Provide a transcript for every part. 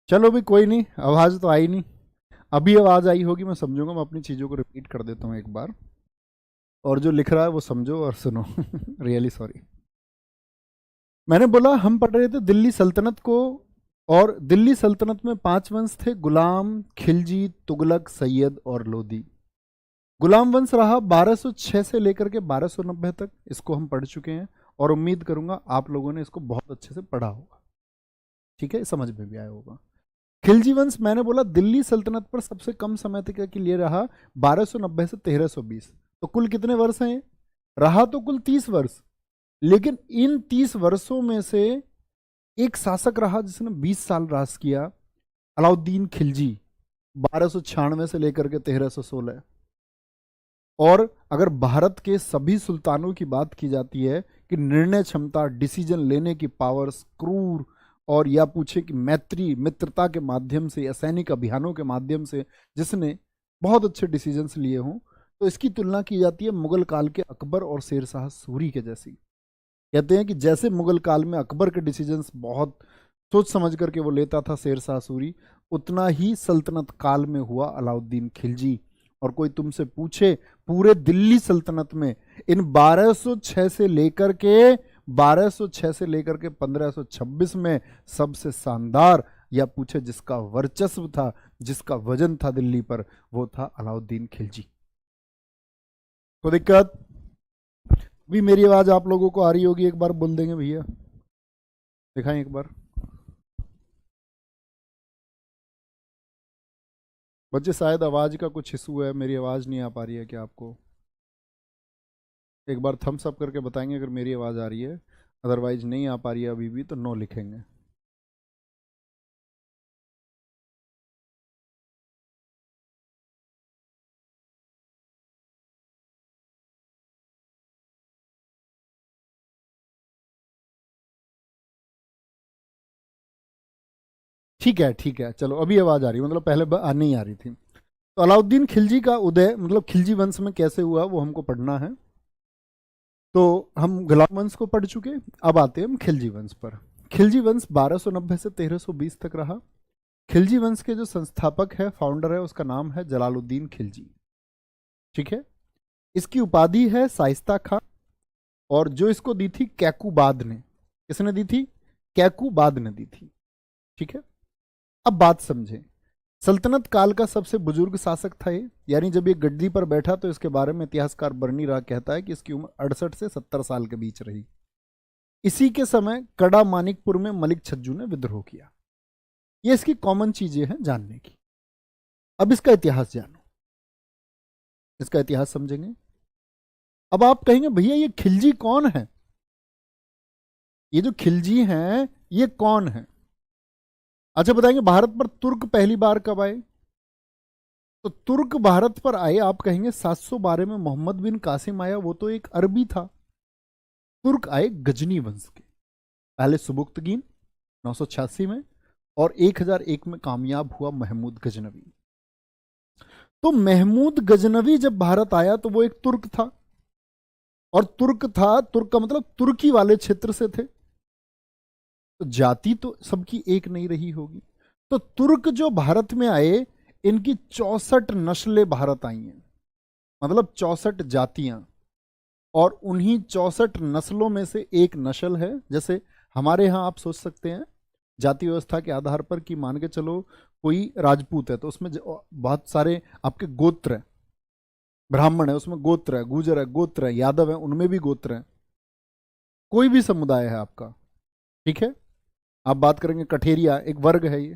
चलो भी कोई नहीं, आवाज तो आई नहीं। अभी आवाज आई होगी, मैं समझूंगा। मैं अपनी चीजों को रिपीट कर देता हूँ एक बार, और जो लिख रहा है वो समझो और सुनो। Really sorry. मैंने बोला हम पढ़ रहे थे दिल्ली सल्तनत को, और दिल्ली सल्तनत में 5 वंश थे: गुलाम, खिलजी, तुगलक, सैयद और लोदी। गुलाम वंश रहा 1206 से लेकर के 1290 तक, इसको हम पढ़ चुके हैं, और उम्मीद करूंगा आप लोगों ने इसको बहुत अच्छे से पढ़ा होगा। ठीक है, समझ में भी आया होगा। खिलजी वंश मैंने बोला दिल्ली सल्तनत पर सबसे कम समय तक के लिए रहा, 1290 से 1320। तो कुल कितने वर्ष हैं? रहा तो कुल 30 वर्ष, लेकिन इन 30 वर्षों में से एक शासक रहा जिसने 20 साल राज किया, अलाउद्दीन खिलजी, 1296 से लेकर के 1316। और अगर भारत के सभी सुल्तानों की बात की जाती है कि निर्णय क्षमता, डिसीजन लेने की पावर्स, क्रूर, और या पूछे कि मैत्री, मित्रता के माध्यम से या सैनिक अभियानों के माध्यम से जिसने बहुत अच्छे डिसीजंस लिए हों, तो इसकी तुलना की जाती है मुगल काल के अकबर और शेरशाह सूरी के जैसी। कहते हैं कि जैसे मुगल काल में अकबर के डिसीजंस बहुत सोच समझ करके वो लेता था शेरशाह सूरी, उतना ही सल्तनत काल में हुआ अलाउद्दीन खिलजी। और कोई तुमसे पूछे पूरे दिल्ली सल्तनत में इन 1206 से लेकर के 1526 में सबसे शानदार, या पूछे जिसका वर्चस्व था, जिसका वजन था दिल्ली पर, वो था अलाउद्दीन खिलजी। कोई दिक्कत? भी मेरी आवाज आप लोगों को आ रही होगी, एक बार बोल देंगे भैया, दिखाएं एक बार। बच्चे शायद आवाज का कुछ इशू है, मेरी आवाज नहीं आ पा रही है क्या आपको? एक बार थम्स अप करके बताएंगे अगर मेरी आवाज आ रही है, अदरवाइज नहीं आ पा रही है अभी भी तो नो लिखेंगे। ठीक है ठीक है, चलो अभी आवाज आ रही है, मतलब पहले नहीं आ रही थी। तो अलाउद्दीन खिलजी का उदय, मतलब खिलजी वंश में कैसे हुआ, वो हमको पढ़ना है। तो हम गुलाम वंश को पढ़ चुके, अब आते हैं हम खिलजी वंश पर। खिलजी वंश 1290 से 1320 तक रहा। खिलजी वंश के जो संस्थापक है, फाउंडर है, उसका नाम है जलालुद्दीन खिलजी। ठीक है। इसकी उपाधि है शाइस्ता खां, और जो इसको दी थी कैकुबाद ने। किसने दी थी? कैकुबाद ने दी थी। ठीक है। अब बात समझें, सल्तनत काल का सबसे बुजुर्ग शासक था ये, यानी जब ये गद्दी पर बैठा तो इसके बारे में इतिहासकार बर्नी राग कहता है कि इसकी उम्र 68 से 70 साल के बीच रही। इसी के समय कड़ा मानिकपुर में मलिक छज्जू ने विद्रोह किया। ये इसकी कॉमन चीजें हैं जानने की। अब इसका इतिहास जानो, इसका इतिहास समझेंगे। अब आप कहेंगे भैया ये खिलजी कौन है? ये जो खिलजी हैं ये कौन है? अच्छा बताएंगे, भारत पर तुर्क पहली बार कब आए? तो तुर्क भारत पर आए, आप कहेंगे 712 में मोहम्मद बिन कासिम आया, वो तो एक अरबी था। तुर्क आए गजनी वंश के, पहले सुबुक्तगीन 986 में, और 1001 में कामयाब हुआ महमूद गजनवी। तो महमूद गजनवी जब भारत आया तो वो एक तुर्क था, और तुर्क था, तुर्क का मतलब तुर्की वाले क्षेत्र से थे, तो जाति तो सबकी एक नहीं रही होगी। तो तुर्क जो भारत में आए, इनकी 64 नस्लें भारत आई हैं, मतलब 64 जातियां, और उन्हीं 64 नस्लों में से एक नस्ल है। जैसे हमारे यहाँ आप सोच सकते हैं जाति व्यवस्था के आधार पर कि मान के चलो कोई राजपूत है तो उसमें बहुत सारे आपके गोत्र हैं, ब्राह्मण है उसमें गोत्र है, गुजर है गोत्र है, यादव है उनमें भी गोत्र है, कोई भी समुदाय है आपका। ठीक है। आप बात करेंगे कठेरिया, एक वर्ग है ये।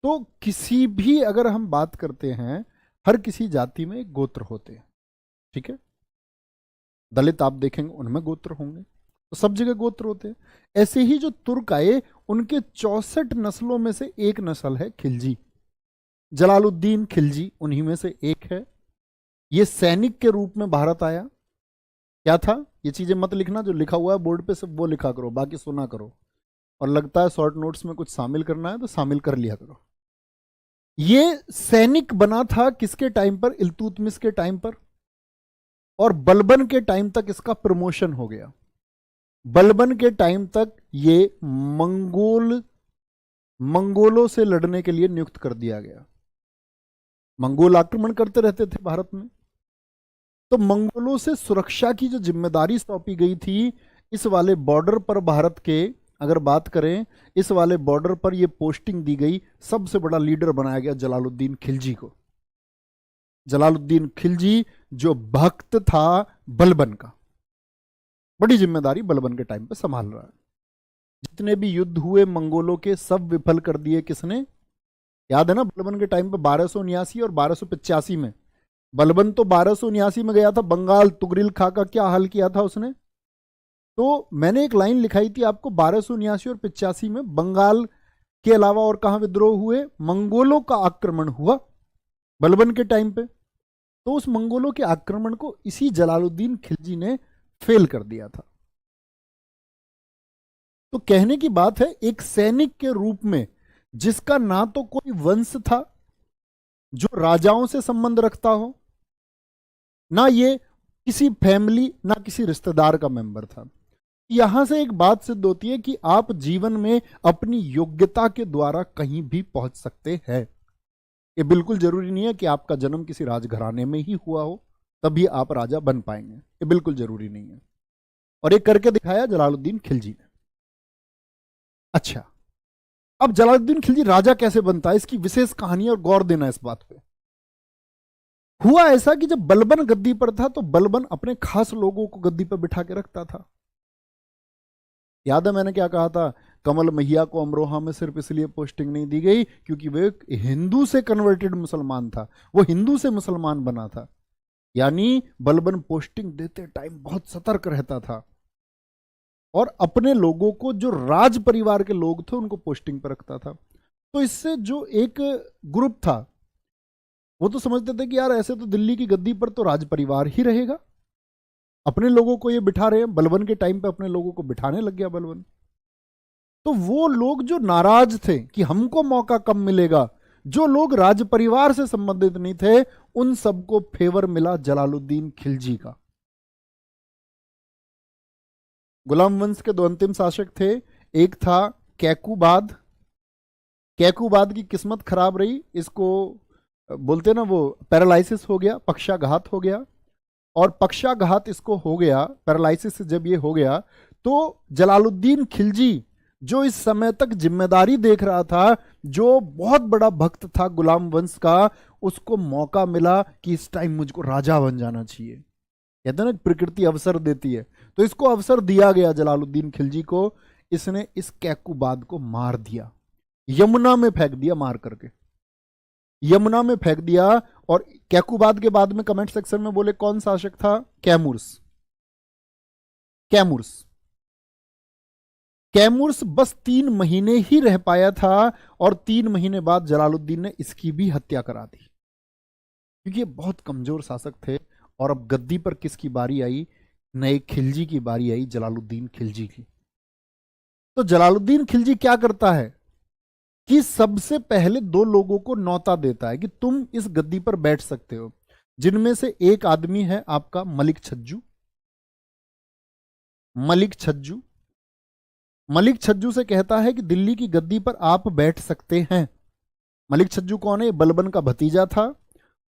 तो किसी भी अगर हम बात करते हैं, हर किसी जाति में गोत्र होते हैं। ठीक है। दलित आप देखेंगे उनमें गोत्र होंगे, तो सब जगह गोत्र होते हैं। ऐसे ही जो तुर्क आए, उनके 64 नस्लों में से एक नस्ल है खिलजी। जलालुद्दीन खिलजी उन्हीं में से एक है। ये सैनिक के रूप में भारत आया। क्या था? ये चीजें मत लिखना, जो लिखा हुआ है बोर्ड पे सिर्फ वो लिखा करो, बाकी सुना करो, और लगता है शॉर्ट नोट्स में कुछ शामिल करना है तो शामिल कर लिया करो। ये सैनिक बना था किसके टाइम पर? इल्तुतमिश के टाइम पर, और बलबन के टाइम तक इसका प्रमोशन हो गया। बलबन के टाइम तक ये मंगोल मंगोलों से लड़ने के लिए नियुक्त कर दिया गया। मंगोल आक्रमण करते रहते थे भारत में, तो मंगोलों से सुरक्षा की जो जिम्मेदारी सौंपी गई थी, इस वाले बॉर्डर पर भारत के अगर बात करें, इस वाले बॉर्डर पर यह पोस्टिंग दी गई, सबसे बड़ा लीडर बनाया गया जलालुद्दीन खिलजी को। जलालुद्दीन खिलजी जो भक्त था बलबन का, बड़ी जिम्मेदारी बलबन के टाइम पे संभाल रहा है। जितने भी युद्ध हुए मंगोलों के, सब विफल कर दिए किसने? याद है ना, बलबन के टाइम पे 1279 और 1285 में, बलबन तो 1279 में गया था बंगाल, तुगरिल खा का क्या हाल किया था उसने। तो मैंने एक लाइन लिखाई थी आपको, 1279 और 85 में बंगाल के अलावा और कहां विद्रोह हुए? मंगोलों का आक्रमण हुआ बलबन के टाइम पे। तो उस मंगोलों के आक्रमण को इसी जलालुद्दीन खिलजी ने फेल कर दिया था। तो कहने की बात है, एक सैनिक के रूप में जिसका ना तो कोई वंश था जो राजाओं से संबंध रखता हो, ना ये किसी फैमिली, ना किसी रिश्तेदार का मेंबर था। यहां से एक बात सिद्ध होती है कि आप जीवन में अपनी योग्यता के द्वारा कहीं भी पहुंच सकते हैं। ये बिल्कुल जरूरी नहीं है कि आपका जन्म किसी राजघराने में ही हुआ हो तभी आप राजा बन पाएंगे, ये बिल्कुल जरूरी नहीं है। और ये करके दिखाया जलालुद्दीन खिलजी ने। अच्छा, अब जलालुद्दीन खिलजी राजा कैसे बनता है, इसकी विशेष कहानी और गौर देना इस बात पे। हुआ ऐसा कि जब बलबन गद्दी पर था तो बलबन अपने खास लोगों को गद्दी पर बिठा के रखता था। याद है मैंने क्या कहा था? कमल मैया को अमरोहा में सिर्फ इसलिए पोस्टिंग नहीं दी गई क्योंकि वे हिंदू से कन्वर्टेड मुसलमान था, वो हिंदू से मुसलमान बना था। यानी बलबन पोस्टिंग देते टाइम बहुत सतर्क रहता था और अपने लोगों को, जो राज परिवार के लोग थे, उनको पोस्टिंग पर रखता था। तो इससे जो एक ग्रुप था वो तो समझते थे कि यार ऐसे तो दिल्ली की गद्दी पर तो राज परिवार ही रहेगा, अपने लोगों को ये बिठा रहे हैं। बलबन के टाइम पे अपने लोगों को बिठाने लग गया बलबन। तो वो लोग जो नाराज थे कि हमको मौका कब मिलेगा, जो लोग राज परिवार से संबंधित नहीं थे, उन सबको फेवर मिला जलालुद्दीन खिलजी का। गुलाम वंश के दो अंतिम शासक थे, एक था कैकूबाद। कैकूबाद की किस्मत खराब रही, इसको बोलते ना वो पैरालिसिस हो गया, पक्षाघात हो गया। और पक्षाघात इसको हो गया, पैरालिसिस जब ये हो गया, तो जलालुद्दीन खिलजी जो इस समय तक जिम्मेदारी देख रहा था, जो बहुत बड़ा भक्त था गुलाम वंश का, उसको मौका मिला कि इस टाइम मुझको राजा बन जाना चाहिए। कहते हैं ना प्रकृति अवसर देती है, तो इसको अवसर दिया गया जलालुद्दीन खिलजी को। इसने इस कैकूबाद को मार दिया, यमुना में फेंक दिया, मार करके यमुना में फेंक दिया। और कैकूबाद के बाद में कमेंट सेक्शन में बोले कौन शासक था? कैमूर्स। कैमूर्स, कैमूर्स बस 3 महीने ही रह पाया था और 3 महीने बाद जलालुद्दीन ने इसकी भी हत्या करा दी, क्योंकि ये बहुत कमजोर शासक थे। और अब गद्दी पर किसकी बारी आई? नए खिलजी की बारी आई, जलालुद्दीन खिलजी की। तो जलालुद्दीन खिलजी क्या करता है कि सबसे पहले 2 लोगों को न्योता देता है कि तुम इस गद्दी पर बैठ सकते हो, जिनमें से एक आदमी है आपका मलिक छज्जू। मलिक छज्जू, मलिक छज्जू से कहता है कि दिल्ली की गद्दी पर आप बैठ सकते हैं। मलिक छज्जू कौन है? बलबन का भतीजा था।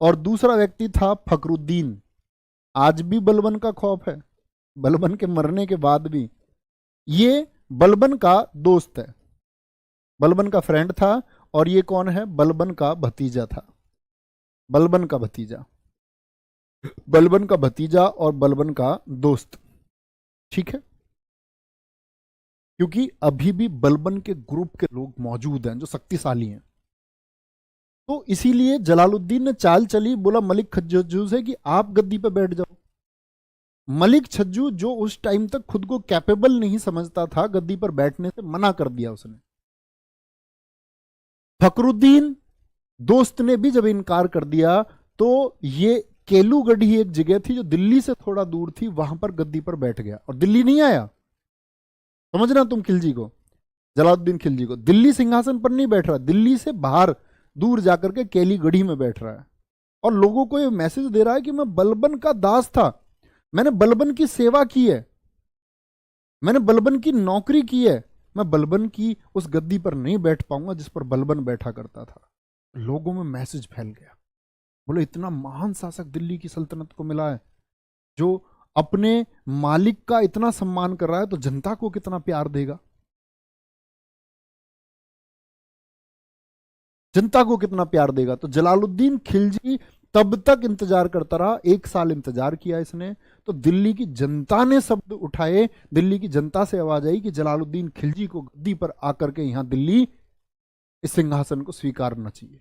और दूसरा व्यक्ति था फखरुद्दीन। आज भी बलबन का खौफ है, बलबन के मरने के बाद भी। ये बलबन का दोस्त है, बलबन का फ्रेंड था। और ये कौन है? बलबन का भतीजा था, बलबन का भतीजा, बलबन का भतीजा और बलबन का दोस्त। ठीक है, क्योंकि अभी भी बलबन के ग्रुप के लोग मौजूद हैं जो शक्तिशाली हैं। तो इसीलिए जलालुद्दीन ने चाल चली, बोला मलिक छज्जू से कि आप गद्दी पर बैठ जाओ। मलिक छज्जू जो उस टाइम तक खुद को कैपेबल नहीं समझता था, गद्दी पर बैठने से मना कर दिया उसने। फखरुद्दीन दोस्त ने भी जब इनकार कर दिया, तो ये केलूगढ़ी एक जगह थी जो दिल्ली से थोड़ा दूर थी, वहां पर गद्दी पर बैठ गया और दिल्ली नहीं आया। समझना तुम खिलजी को, जलालुद्दीन खिलजी को, दिल्ली सिंहासन पर नहीं बैठ रहा, दिल्ली से बाहर दूर जाकर के केलीगढ़ी में बैठ रहा है। और लोगों को ये मैसेज दे रहा है कि मैं बलबन का दास था, मैंने बलबन की सेवा की है, मैंने बलबन की नौकरी की है, मैं बलबन की उस गद्दी पर नहीं बैठ पाऊंगा जिस पर बलबन बैठा करता था। लोगों में मैसेज फैल गया, बोले इतना महान शासक दिल्ली की सल्तनत को मिला है जो अपने मालिक का इतना सम्मान कर रहा है, तो जनता को कितना प्यार देगा, जनता को कितना प्यार देगा। तो जलालुद्दीन खिलजी तब तक इंतजार करता रहा, 1 साल इंतजार किया इसने। तो दिल्ली की जनता ने शब्द उठाए, दिल्ली की जनता से आवाज आई कि जलालुद्दीन खिलजी को गद्दी पर आकर के यहां दिल्ली इस सिंहासन को स्वीकारना चाहिए।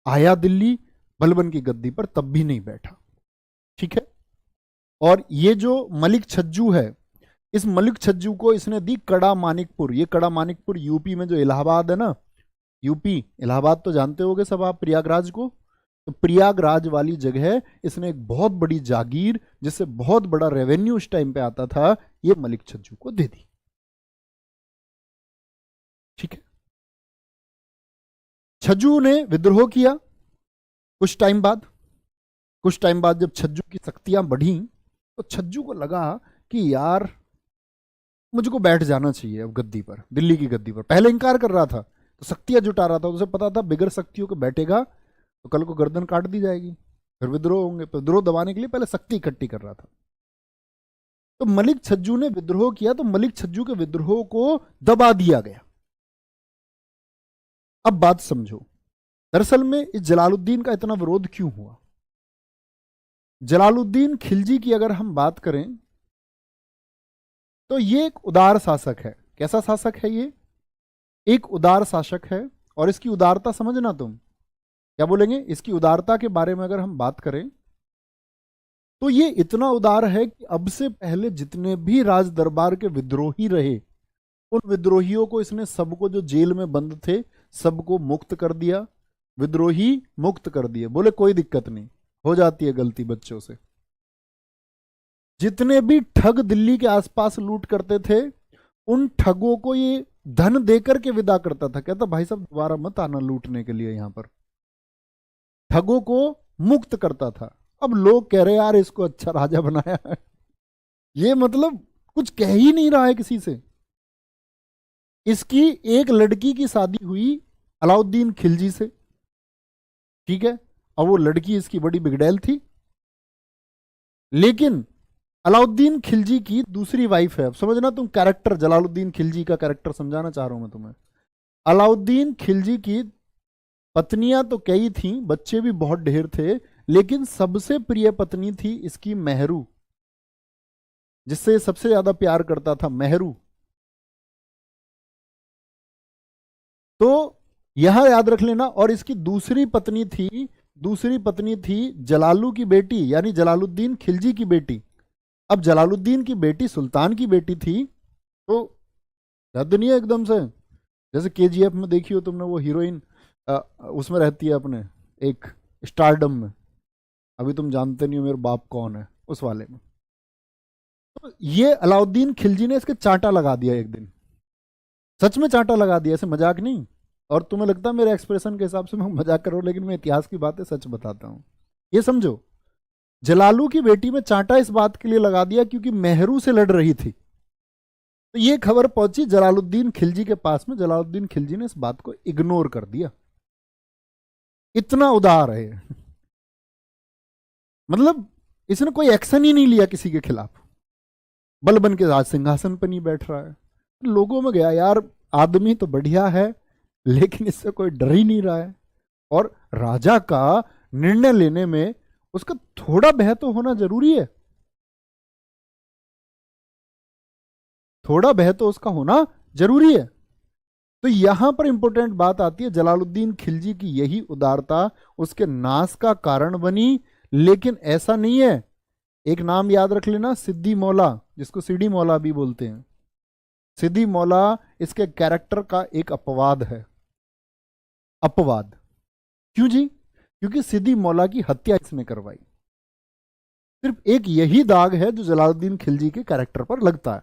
आया दिल्ली, बलबन की गद्दी पर, तब भी नहीं बैठा। ठीक है। और ये जो मलिक छज्जू है, इस मलिक छज्जू को इसने दी कड़ा मानिकपुर। ये कड़ा मानिकपुर यूपी में जो इलाहाबाद है ना, यूपी इलाहाबाद तो जानते होगे सब आप, प्रयागराज को। तो प्रयागराज वाली जगह इसने एक बहुत बड़ी जागीर, जिससे बहुत बड़ा रेवेन्यू उस टाइम पे आता था, ये मलिक छज्जू को दे दी। ठीक है। छज्जू ने विद्रोह किया। कुछ टाइम बाद जब छज्जू की शक्तियां बढ़ी, तो छज्जू को लगा कि यार मुझको बैठ जाना चाहिए अब गद्दी पर, दिल्ली की गद्दी पर। पहले इंकार कर रहा था, तो शक्तियां जुटा रहा था, उसे पता था बिगर शक्तियों के बैठेगा तो कल को गर्दन काट दी जाएगी, फिर विद्रोह होंगे। विद्रोह दबाने के लिए पहले शक्ति इकट्ठी कर रहा था। तो मलिक छज्जू ने विद्रोह किया, तो मलिक छज्जू के विद्रोह को दबा दिया गया। अब बात समझो, दरअसल में इस जलालुद्दीन का इतना विरोध क्यों हुआ। जलालुद्दीन खिलजी की अगर हम बात करें तो ये एक उदार शासक है। कैसा शासक है ये? एक उदार शासक है। और इसकी उदारता समझना, तुम क्या बोलेंगे, इसकी उदारता के बारे में अगर हम बात करें तो ये इतना उदार है कि अब से पहले जितने भी राज दरबार के विद्रोही रहे, उन विद्रोहियों को इसने, सबको जो जेल में बंद थे सबको मुक्त कर दिया, विद्रोही मुक्त कर दिए। बोले कोई दिक्कत नहीं, हो जाती है गलती बच्चों से। जितने भी ठग दिल्ली के आसपास लूट करते थे, उन ठगों को ये धन देकर के विदा करता था। कहता भाई साहब दोबारा मत आना लूटने के लिए यहां पर। ठगों को मुक्त करता था। अब लोग कह रहे यार इसको अच्छा राजा बनाया है, ये मतलब कुछ कह ही नहीं रहा है किसी से। इसकी एक लड़की की शादी हुई अलाउद्दीन खिलजी से, ठीक है, और वो लड़की इसकी बड़ी बिगड़ैल थी। लेकिन अलाउद्दीन खिलजी की दूसरी वाइफ है। अब समझना तुम कैरेक्टर, जलालुद्दीन खिलजी का कैरेक्टर समझाना चाह रहा हूं मैं तुम्हें। अलाउद्दीन खिलजी की पत्नियां तो कई थीं, बच्चे भी बहुत ढेर थे, लेकिन सबसे प्रिय पत्नी थी इसकी मेहरू, जिससे सबसे ज्यादा प्यार करता था, मेहरू। तो यहां याद रख लेना। और इसकी दूसरी पत्नी थी जलालू की बेटी, यानी जलालुद्दीन खिलजी की बेटी। अब जलालुद्दीन की बेटी सुल्तान की बेटी थी, तो याद नहीं है एकदम से, जैसे केजीएफ में देखी हो तुमने, वो हीरोइन उसमें रहती है अपने एक स्टारडम में, अभी तुम जानते नहीं हो मेरे बाप कौन है, उस वाले में। तो ये अलाउद्दीन खिलजी ने इसके चांटा लगा दिया एक दिन, सच में चांटा लगा दिया, ऐसे मजाक नहीं। और तुम्हें लगता है मेरे एक्सप्रेशन के हिसाब से मैं मजाक कर रहा हूं, लेकिन मैं इतिहास की बातें सच बताता हूं। ये समझो, जलालू की बेटी में चांटा इस बात के लिए लगा दिया क्योंकि मेहरू से लड़ रही थी। तो ये खबर पहुंची जलालुद्दीन खिलजी के पास में, जलालुद्दीन खिलजी ने इस बात को इग्नोर कर दिया। इतना उदार है, मतलब इसने कोई एक्शन ही नहीं लिया किसी के खिलाफ। बलबन के राज सिंहासन पर नहीं बैठ रहा है। लोगों में गया यार आदमी तो बढ़िया है, लेकिन इससे कोई डर ही नहीं रहा है। और राजा का निर्णय लेने में उसका थोड़ा भय तो होना जरूरी है, थोड़ा भय तो उसका होना जरूरी है। तो यहां पर इंपॉर्टेंट बात आती है, जलालुद्दीन खिलजी की यही उदारता उसके नाश का कारण बनी। लेकिन ऐसा नहीं है, एक नाम याद रख लेना, सिद्दी मौला, जिसको सिडी मौला भी बोलते हैं। सिद्दी मौला इसके कैरेक्टर का एक अपवाद है। अपवाद क्यों जी? क्योंकि सिद्दी मौला की हत्या इसने करवाई। सिर्फ एक यही दाग है जो जलालुद्दीन खिलजी के कैरेक्टर पर लगता है।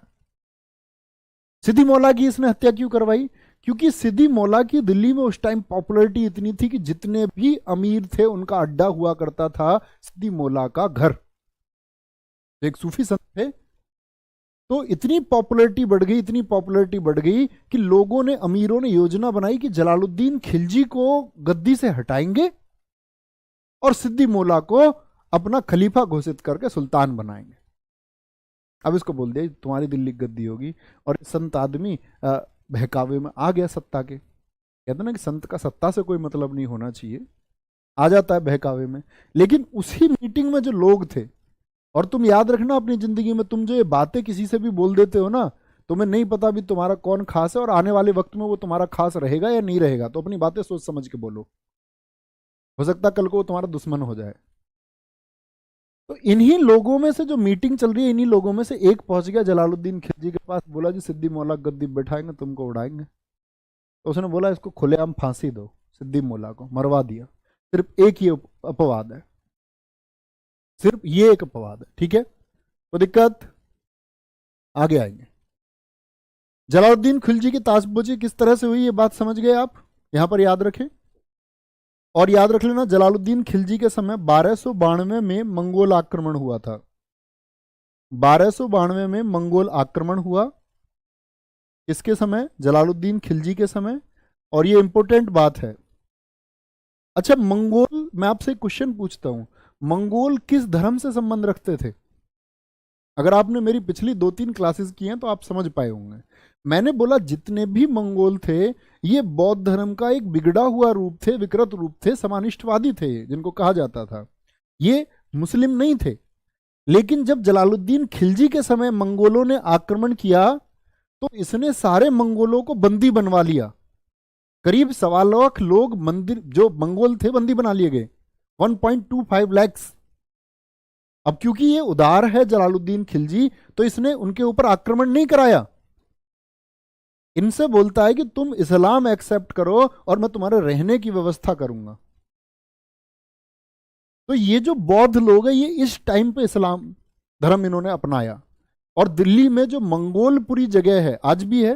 सिद्दी मौला की इसने हत्या क्यों करवाई? क्योंकि सिद्दी मौला की दिल्ली में उस टाइम पॉपुलैरिटी इतनी थी कि जितने भी अमीर थे उनका अड्डा हुआ करता था सिद्दी मौला का घर। एक सूफी संत थे, तो इतनी पॉपुलैरिटी बढ़ गई, इतनी पॉपुलैरिटी बढ़ गई कि लोगों ने, अमीरों ने योजना बनाई कि जलालुद्दीन खिलजी को गद्दी से हटाएंगे और सिद्दी मौला को अपना खलीफा घोषित करके सुल्तान बनाएंगे। अब इसको बोल दिया तुम्हारी दिल्ली की गद्दी होगी। और संत आदमी बहकावे में आ गया सत्ता के। कहते ना कि संत का सत्ता से कोई मतलब नहीं होना चाहिए, आ जाता है बहकावे में। लेकिन उसी मीटिंग में जो लोग थे, और तुम याद रखना अपनी जिंदगी में, तुम जो ये बातें किसी से भी बोल देते हो ना, तुम्हें नहीं पता भी तुम्हारा कौन खास है और आने वाले वक्त में वो तुम्हारा खास रहेगा या नहीं रहेगा। तो अपनी बातें सोच समझ के बोलो, हो सकता कल को वो तुम्हारा दुश्मन हो जाए। तो इन्हीं लोगों में से जो मीटिंग चल रही है, इन्हीं लोगों में से एक पहुंच गया जलालुद्दीन खिलजी के पास, बोला जी सिद्दी मौला गद्दी बैठाएंगे, तुमको उड़ाएंगे। तो उसने बोला इसको खुलेआम फांसी दो, सिद्दी मौला को मरवा दिया। सिर्फ एक ही अपवाद है, सिर्फ ये एक अपवाद है, ठीक है। तो दिक्कत आगे आएंगे। जलालुद्दीन खिलजी की ताजपोशी किस तरह से हुई, ये बात समझ गए आप, यहां पर याद रखें। और याद रख लेना, जलालुद्दीन खिलजी के समय 1292 में मंगोल आक्रमण हुआ था। 1292 में मंगोल आक्रमण हुआ, किसके समय, जलालुद्दीन खिलजी के समय। और ये इंपॉर्टेंट बात है। अच्छा, मंगोल, मैं आपसे एक क्वेश्चन पूछता हूं, मंगोल किस धर्म से संबंध रखते थे? अगर आपने मेरी पिछली 2-3 क्लासेस की हैं तो आप समझ पाए होंगे। मैंने बोला जितने भी मंगोल थे ये बौद्ध धर्म का एक बिगड़ा हुआ रूप थे, विकृत रूप थे, समानिष्ठवादी थे जिनको कहा जाता था। ये मुस्लिम नहीं थे। लेकिन जब जलालुद्दीन खिलजी के समय मंगोलों ने आक्रमण किया तो इसने सारे मंगोलों को बंदी बनवा लिया। करीब 1.25 लाख लोग मंदिर जो मंगोल थे बंदी बना लिए गए, 1.25 लाख। अब क्योंकि ये उदार है जलालुद्दीन खिलजी, तो इसने उनके ऊपर आक्रमण नहीं कराया। इनसे बोलता है कि तुम इस्लाम एक्सेप्ट करो और मैं तुम्हारे रहने की व्यवस्था करूंगा। तो ये जो बौद्ध लोग हैं ये इस टाइम पे इस्लाम धर्म इन्होंने अपनाया। और दिल्ली में जो मंगोलपुरी जगह है, आज भी है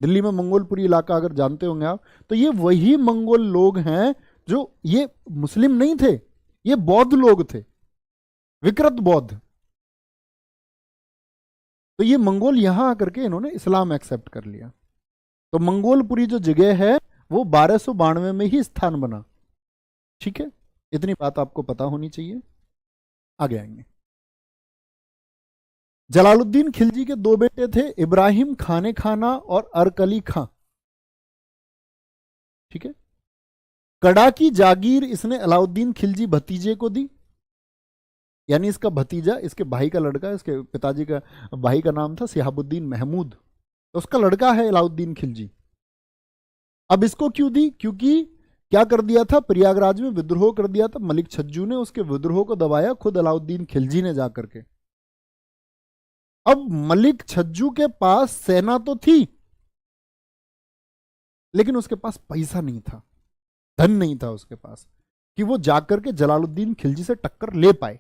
दिल्ली में मंगोलपुरी इलाका, अगर जानते होंगे आप, तो ये वही मंगोल लोग हैं जो, ये मुस्लिम नहीं थे, ये बौद्ध लोग थे, विकृत बौद्ध। तो ये मंगोल यहां आकर के इन्होंने इस्लाम एक्सेप्ट कर लिया। तो मंगोलपुरी जो जगह है वो 1292 में ही स्थान बना, ठीक है। इतनी बात आपको पता होनी चाहिए। आगे आएंगे। जलालुद्दीन खिलजी के 2 बेटे थे, इब्राहिम खाने खाना और अरकली खां, ठीक है। कड़ा की जागीर इसने अलाउद्दीन खिलजी भतीजे को दी, यानी इसका भतीजा, इसके भाई का लड़का, इसके पिताजी का भाई का नाम था सिहाबुद्दीन महमूद, तो उसका लड़का है अलाउद्दीन खिलजी। अब इसको क्यों दी? क्योंकि क्या कर दिया था, प्रयागराज में विद्रोह कर दिया था मलिक छज्जू ने, उसके विद्रोह को दबाया खुद अलाउद्दीन खिलजी ने जाकर के। अब मलिक छज्जू के पास सेना तो थी लेकिन उसके पास पैसा नहीं था, धन नहीं था उसके पास कि वो जाकर के जलालुद्दीन खिलजी से टक्कर ले पाए।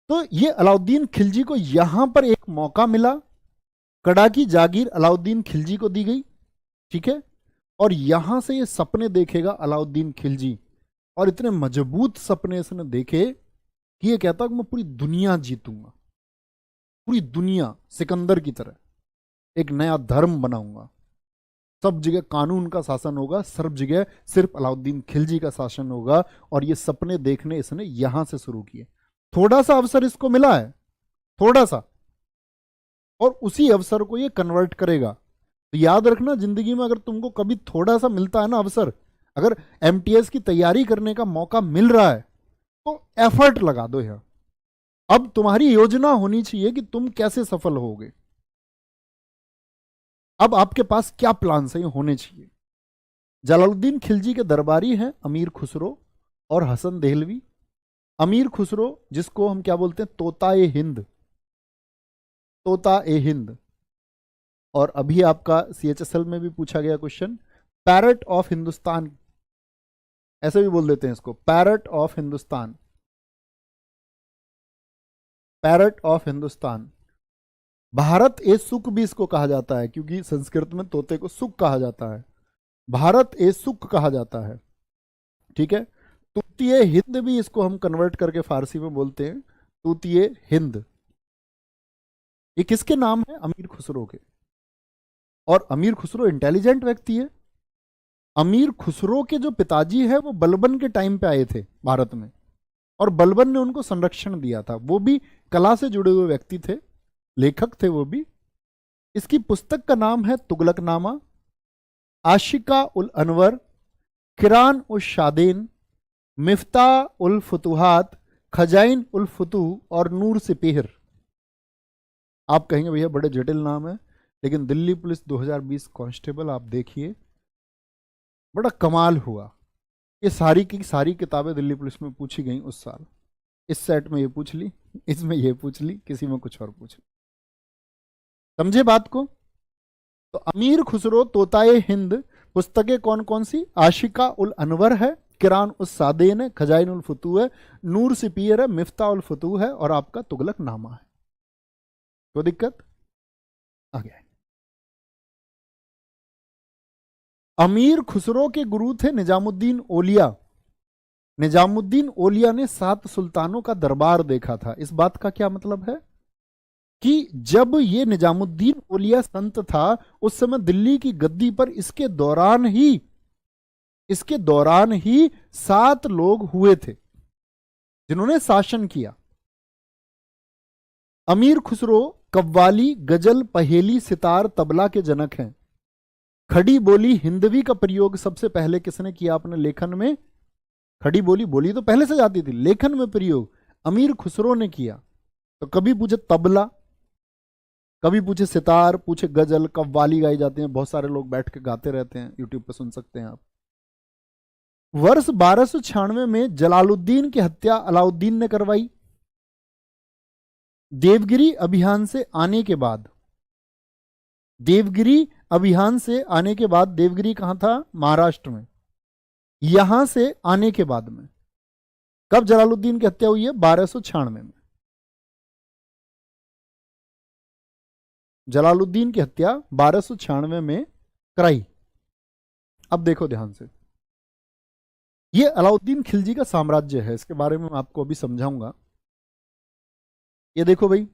तो ये अलाउद्दीन खिलजी को यहां पर एक मौका मिला, कड़ा की जागीर अलाउद्दीन खिलजी को दी गई, ठीक है। और यहां से ये सपने देखेगा अलाउद्दीन खिलजी, और इतने मजबूत सपने इसने देखे कि ये कहता कि मैं पूरी दुनिया जीतूंगा, पूरी दुनिया सिकंदर की तरह, एक नया धर्म बनाऊंगा, सब जगह कानून का शासन होगा, सब जगह सिर्फ अलाउद्दीन खिलजी का शासन होगा। और ये सपने देखने इसने यहां से शुरू किए। थोड़ा सा अवसर इसको मिला है, थोड़ा सा, और उसी अवसर को ये कन्वर्ट करेगा। तो याद रखना, जिंदगी में अगर तुमको कभी थोड़ा सा मिलता है ना अवसर, अगर एमटीएस की तैयारी करने का मौका मिल रहा है तो एफर्ट लगा दो यहां। अब तुम्हारी योजना होनी चाहिए कि तुम कैसे सफल होगे। अब आपके पास क्या प्लान है, ये होने चाहिए। जलालुद्दीन खिलजी के दरबारी हैं अमीर खुसरो और हसन देहलवी। अमीर खुसरो, जिसको हम क्या बोलते हैं, तोता ए हिंद, तोता ए हिंद। और अभी आपका सीएचएसएल में भी पूछा गया क्वेश्चन, पैरट ऑफ हिंदुस्तान, ऐसे भी बोल देते हैं इसको, parrot of Hindustan, parrot of Hindustan. Bharat ए सुख भी इसको कहा जाता है, क्योंकि संस्कृत में तोते को सुख कहा जाता है, भारत ए सुख कहा जाता है, ठीक है। तूतिए हिंद भी इसको हम कन्वर्ट करके फारसी में बोलते हैं, तूतिए हिंद। ये किसके नाम है? अमीर खुसरो के। और अमीर खुसरो इंटेलिजेंट व्यक्ति है। अमीर खुसरो के जो पिताजी है वो बलबन के टाइम पे आए थे भारत में, और बलबन ने उनको संरक्षण दिया था। वो भी कला से जुड़े हुए व्यक्ति थे, लेखक थे वो भी। इसकी पुस्तक का नाम है तुगलकनामा, आशिका उल अनवर, किरान उल शादेन, मिफ्ता उल फुतुहात, खजाइन उल फुतूह और नूर सिपहर। आप कहेंगे भैया बड़े जटिल नाम है, लेकिन दिल्ली पुलिस 2020 कांस्टेबल आप देखिए, बड़ा कमाल हुआ। ये सारी की सारी किताबें दिल्ली पुलिस में पूछी गई उस साल। इस सेट में ये पूछ ली, इसमें ये पूछ ली, किसी में कुछ और पूछ ली। समझे बात को? तो अमीर खुसरो तोताए हिंद पुस्तकें कौन कौन सी? आशिका उल अनवर है, किरान उस सादेन है, खजाइन उल फतूह है, नूर सिपीर है, मिफ्ता उल फतूह है, और आपका तुगलकनामा है। कोई दिक्कत? आगे। अमीर खुसरो के गुरु थे निजामुद्दीन औलिया। निजामुद्दीन औलिया ने 7 सुल्तानों का दरबार देखा था। इस बात का क्या मतलब है कि जब ये निजामुद्दीन औलिया संत था, उस समय दिल्ली की गद्दी पर इसके दौरान ही 7 लोग हुए थे जिन्होंने शासन किया। अमीर खुसरो कव्वाली, गजल, पहेली, सितार, तबला के जनक हैं। खड़ी बोली हिंदवी का प्रयोग सबसे पहले किसने किया अपने लेखन में? खड़ी बोली तो पहले से जाती थी, लेखन में प्रयोग अमीर खुसरो ने किया। तो कभी पूछे तबला, कभी पूछे सितार, पूछे गजल, कव्वाली गाई जाती हैं, बहुत सारे लोग बैठ के गाते रहते हैं, यूट्यूब पे सुन सकते हैं आप। वर्ष 1296 में जलालुद्दीन की हत्या अलाउद्दीन ने करवाई। देवगिरी अभियान से आने के बाद, देवगिरी कहां था? महाराष्ट्र में। यहां से आने के बाद में कब जलालुद्दीन की हत्या हुई है? 1296 में। जलालुद्दीन की हत्या 1296 में कराई। अब देखो ध्यान से, ये अलाउद्दीन खिलजी का साम्राज्य है, इसके बारे में आपको अभी समझाऊंगा। ये देखो भाई,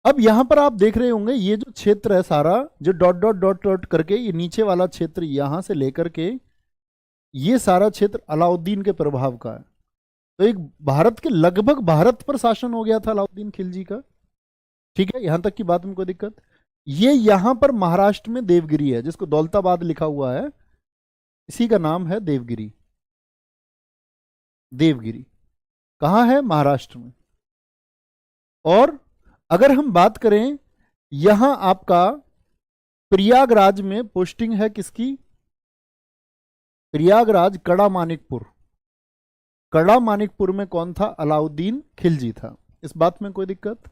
अब यहां पर आप देख रहे होंगे ये जो क्षेत्र है सारा, जो डॉट डॉट डॉट डॉट करके ये नीचे वाला क्षेत्र, यहां से लेकर के ये सारा क्षेत्र अलाउद्दीन के प्रभाव का है। तो एक भारत के लगभग भारत पर शासन हो गया था अलाउद्दीन खिलजी का। ठीक है, यहां तक की बात में कोई दिक्कत? ये यहां पर महाराष्ट्र में देवगिरी है, जिसको दौलताबाद लिखा हुआ है, इसी का नाम है देवगिरी। देवगिरी कहां है? महाराष्ट्र में। और अगर हम बात करें, यहां आपका प्रयागराज में पोस्टिंग है किसकी? प्रयागराज कड़ा मानिकपुर। कड़ा मानिकपुर में कौन था? अलाउद्दीन खिलजी था। इस बात में कोई दिक्कत?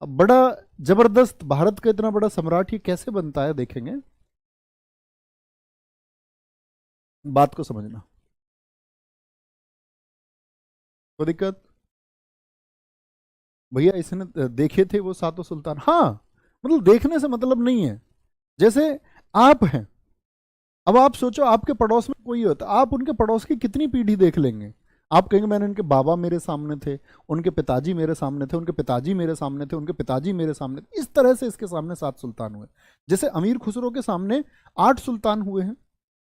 अब बड़ा जबरदस्त, भारत का इतना बड़ा सम्राट ही कैसे बनता है, देखेंगे। बात को समझना। कोई दिक्कत? भैया इसने देखे थे वो 7 सुल्तान? हाँ, मतलब देखने से मतलब नहीं है। जैसे आप हैं, अब आप सोचो आपके पड़ोस में कोई होता, आप उनके पड़ोस की कितनी पीढ़ी देख लेंगे। आप कहेंगे मैंने उनके बाबा मेरे सामने थे, उनके पिताजी मेरे सामने थे, उनके पिताजी मेरे सामने थे, उनके पिताजी मेरे सामने थे। इस तरह से इसके सामने 7 सुल्तान हुए। जैसे अमीर खुसरो के सामने 8 सुल्तान हुए हैं।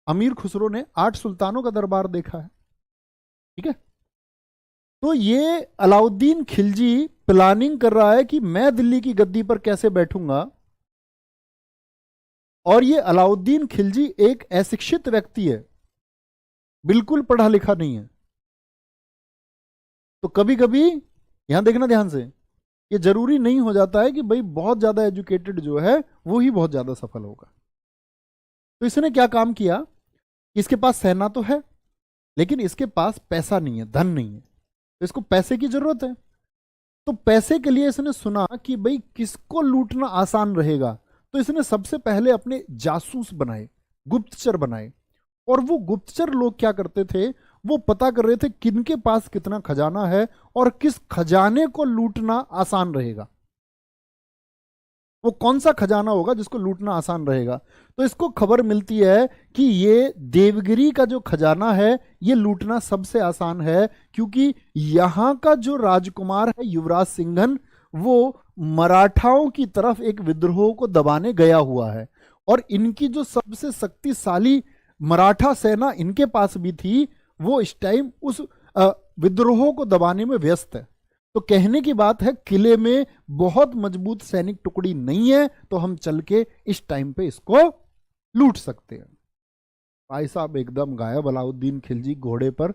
अमीर खुसरो ने 8 सुल्तानों का दरबार देखा है। ठीक है, तो ये अलाउद्दीन खिलजी प्लानिंग कर रहा है कि मैं दिल्ली की गद्दी पर कैसे बैठूंगा। और ये अलाउद्दीन खिलजी एक अशिक्षित व्यक्ति है, बिल्कुल पढ़ा लिखा नहीं है। तो कभी कभी यहां देखना ध्यान से, ये जरूरी नहीं हो जाता है कि भाई बहुत ज्यादा एजुकेटेड जो है वो ही बहुत ज्यादा सफल होगा। तो इसने क्या काम किया, इसके पास सेना तो है, लेकिन इसके पास पैसा नहीं है, धन नहीं है। तो इसको पैसे की जरूरत है। तो पैसे के लिए इसने सुना कि भाई किसको लूटना आसान रहेगा, तो इसने सबसे पहले अपने जासूस बनाए, गुप्तचर बनाए। और वो गुप्तचर लोग क्या करते थे, वो पता कर रहे थे किनके पास कितना खजाना है और किस खजाने को लूटना आसान रहेगा। वो कौन सा खजाना होगा जिसको लूटना आसान रहेगा। तो इसको खबर मिलती है कि ये देवगिरी का जो खजाना है ये लूटना सबसे आसान है, क्योंकि यहां का जो राजकुमार है युवराज सिंघन, वो मराठाओं की तरफ एक विद्रोह को दबाने गया हुआ है, और इनकी जो सबसे शक्तिशाली मराठा सेना इनके पास भी थी, वो इस टाइम उस विद्रोह को दबाने में व्यस्त है। तो कहने की बात है किले में बहुत मजबूत सैनिक टुकड़ी नहीं है, तो हम चल के इस टाइम पे इसको लूट सकते हैं। भाई साहब एकदम गायब अलाउद्दीन खिलजी घोड़े पर।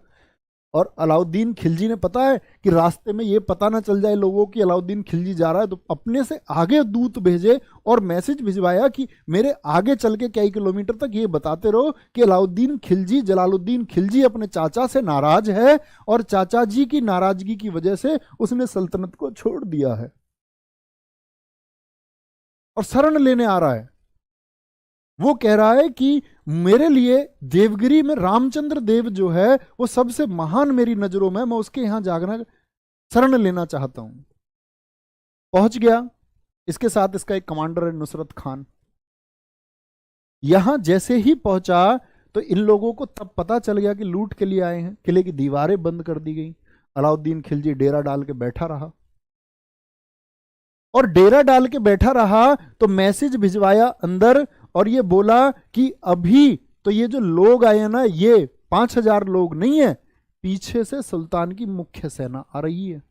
और अलाउद्दीन खिलजी ने, पता है कि रास्ते में ये पता ना चल जाए लोगों की अलाउद्दीन खिलजी जा रहा है, तो अपने से आगे दूत भेजे और मैसेज भिजवाया कि मेरे आगे चल के कई किलोमीटर तक ये बताते रहो कि अलाउद्दीन खिलजी, जलालुद्दीन खिलजी अपने चाचा से नाराज है और चाचा जी की नाराजगी की वजह से उसने सल्तनत को छोड़ दिया है और शरण लेने आ रहा है। वो कह रहा है कि मेरे लिए देवगिरी में रामचंद्र देव जो है वो सबसे महान मेरी नजरों में, मैं उसके यहां जागना शरण लेना चाहता हूं। पहुंच गया। इसके साथ इसका एक कमांडर है नुसरत खान। यहां जैसे ही पहुंचा तो इन लोगों को तब पता चल गया कि लूट के लिए आए हैं। किले की दीवारें बंद कर दी गई। अलाउद्दीन खिलजी डेरा डाल के बैठा रहा, और डेरा डाल के बैठा रहा तो मैसेज भिजवाया अंदर, और ये बोला कि अभी तो ये जो लोग आए हैं ना, ये 5,000 लोग नहीं है, पीछे से सुल्तान की मुख्य सेना आ रही है।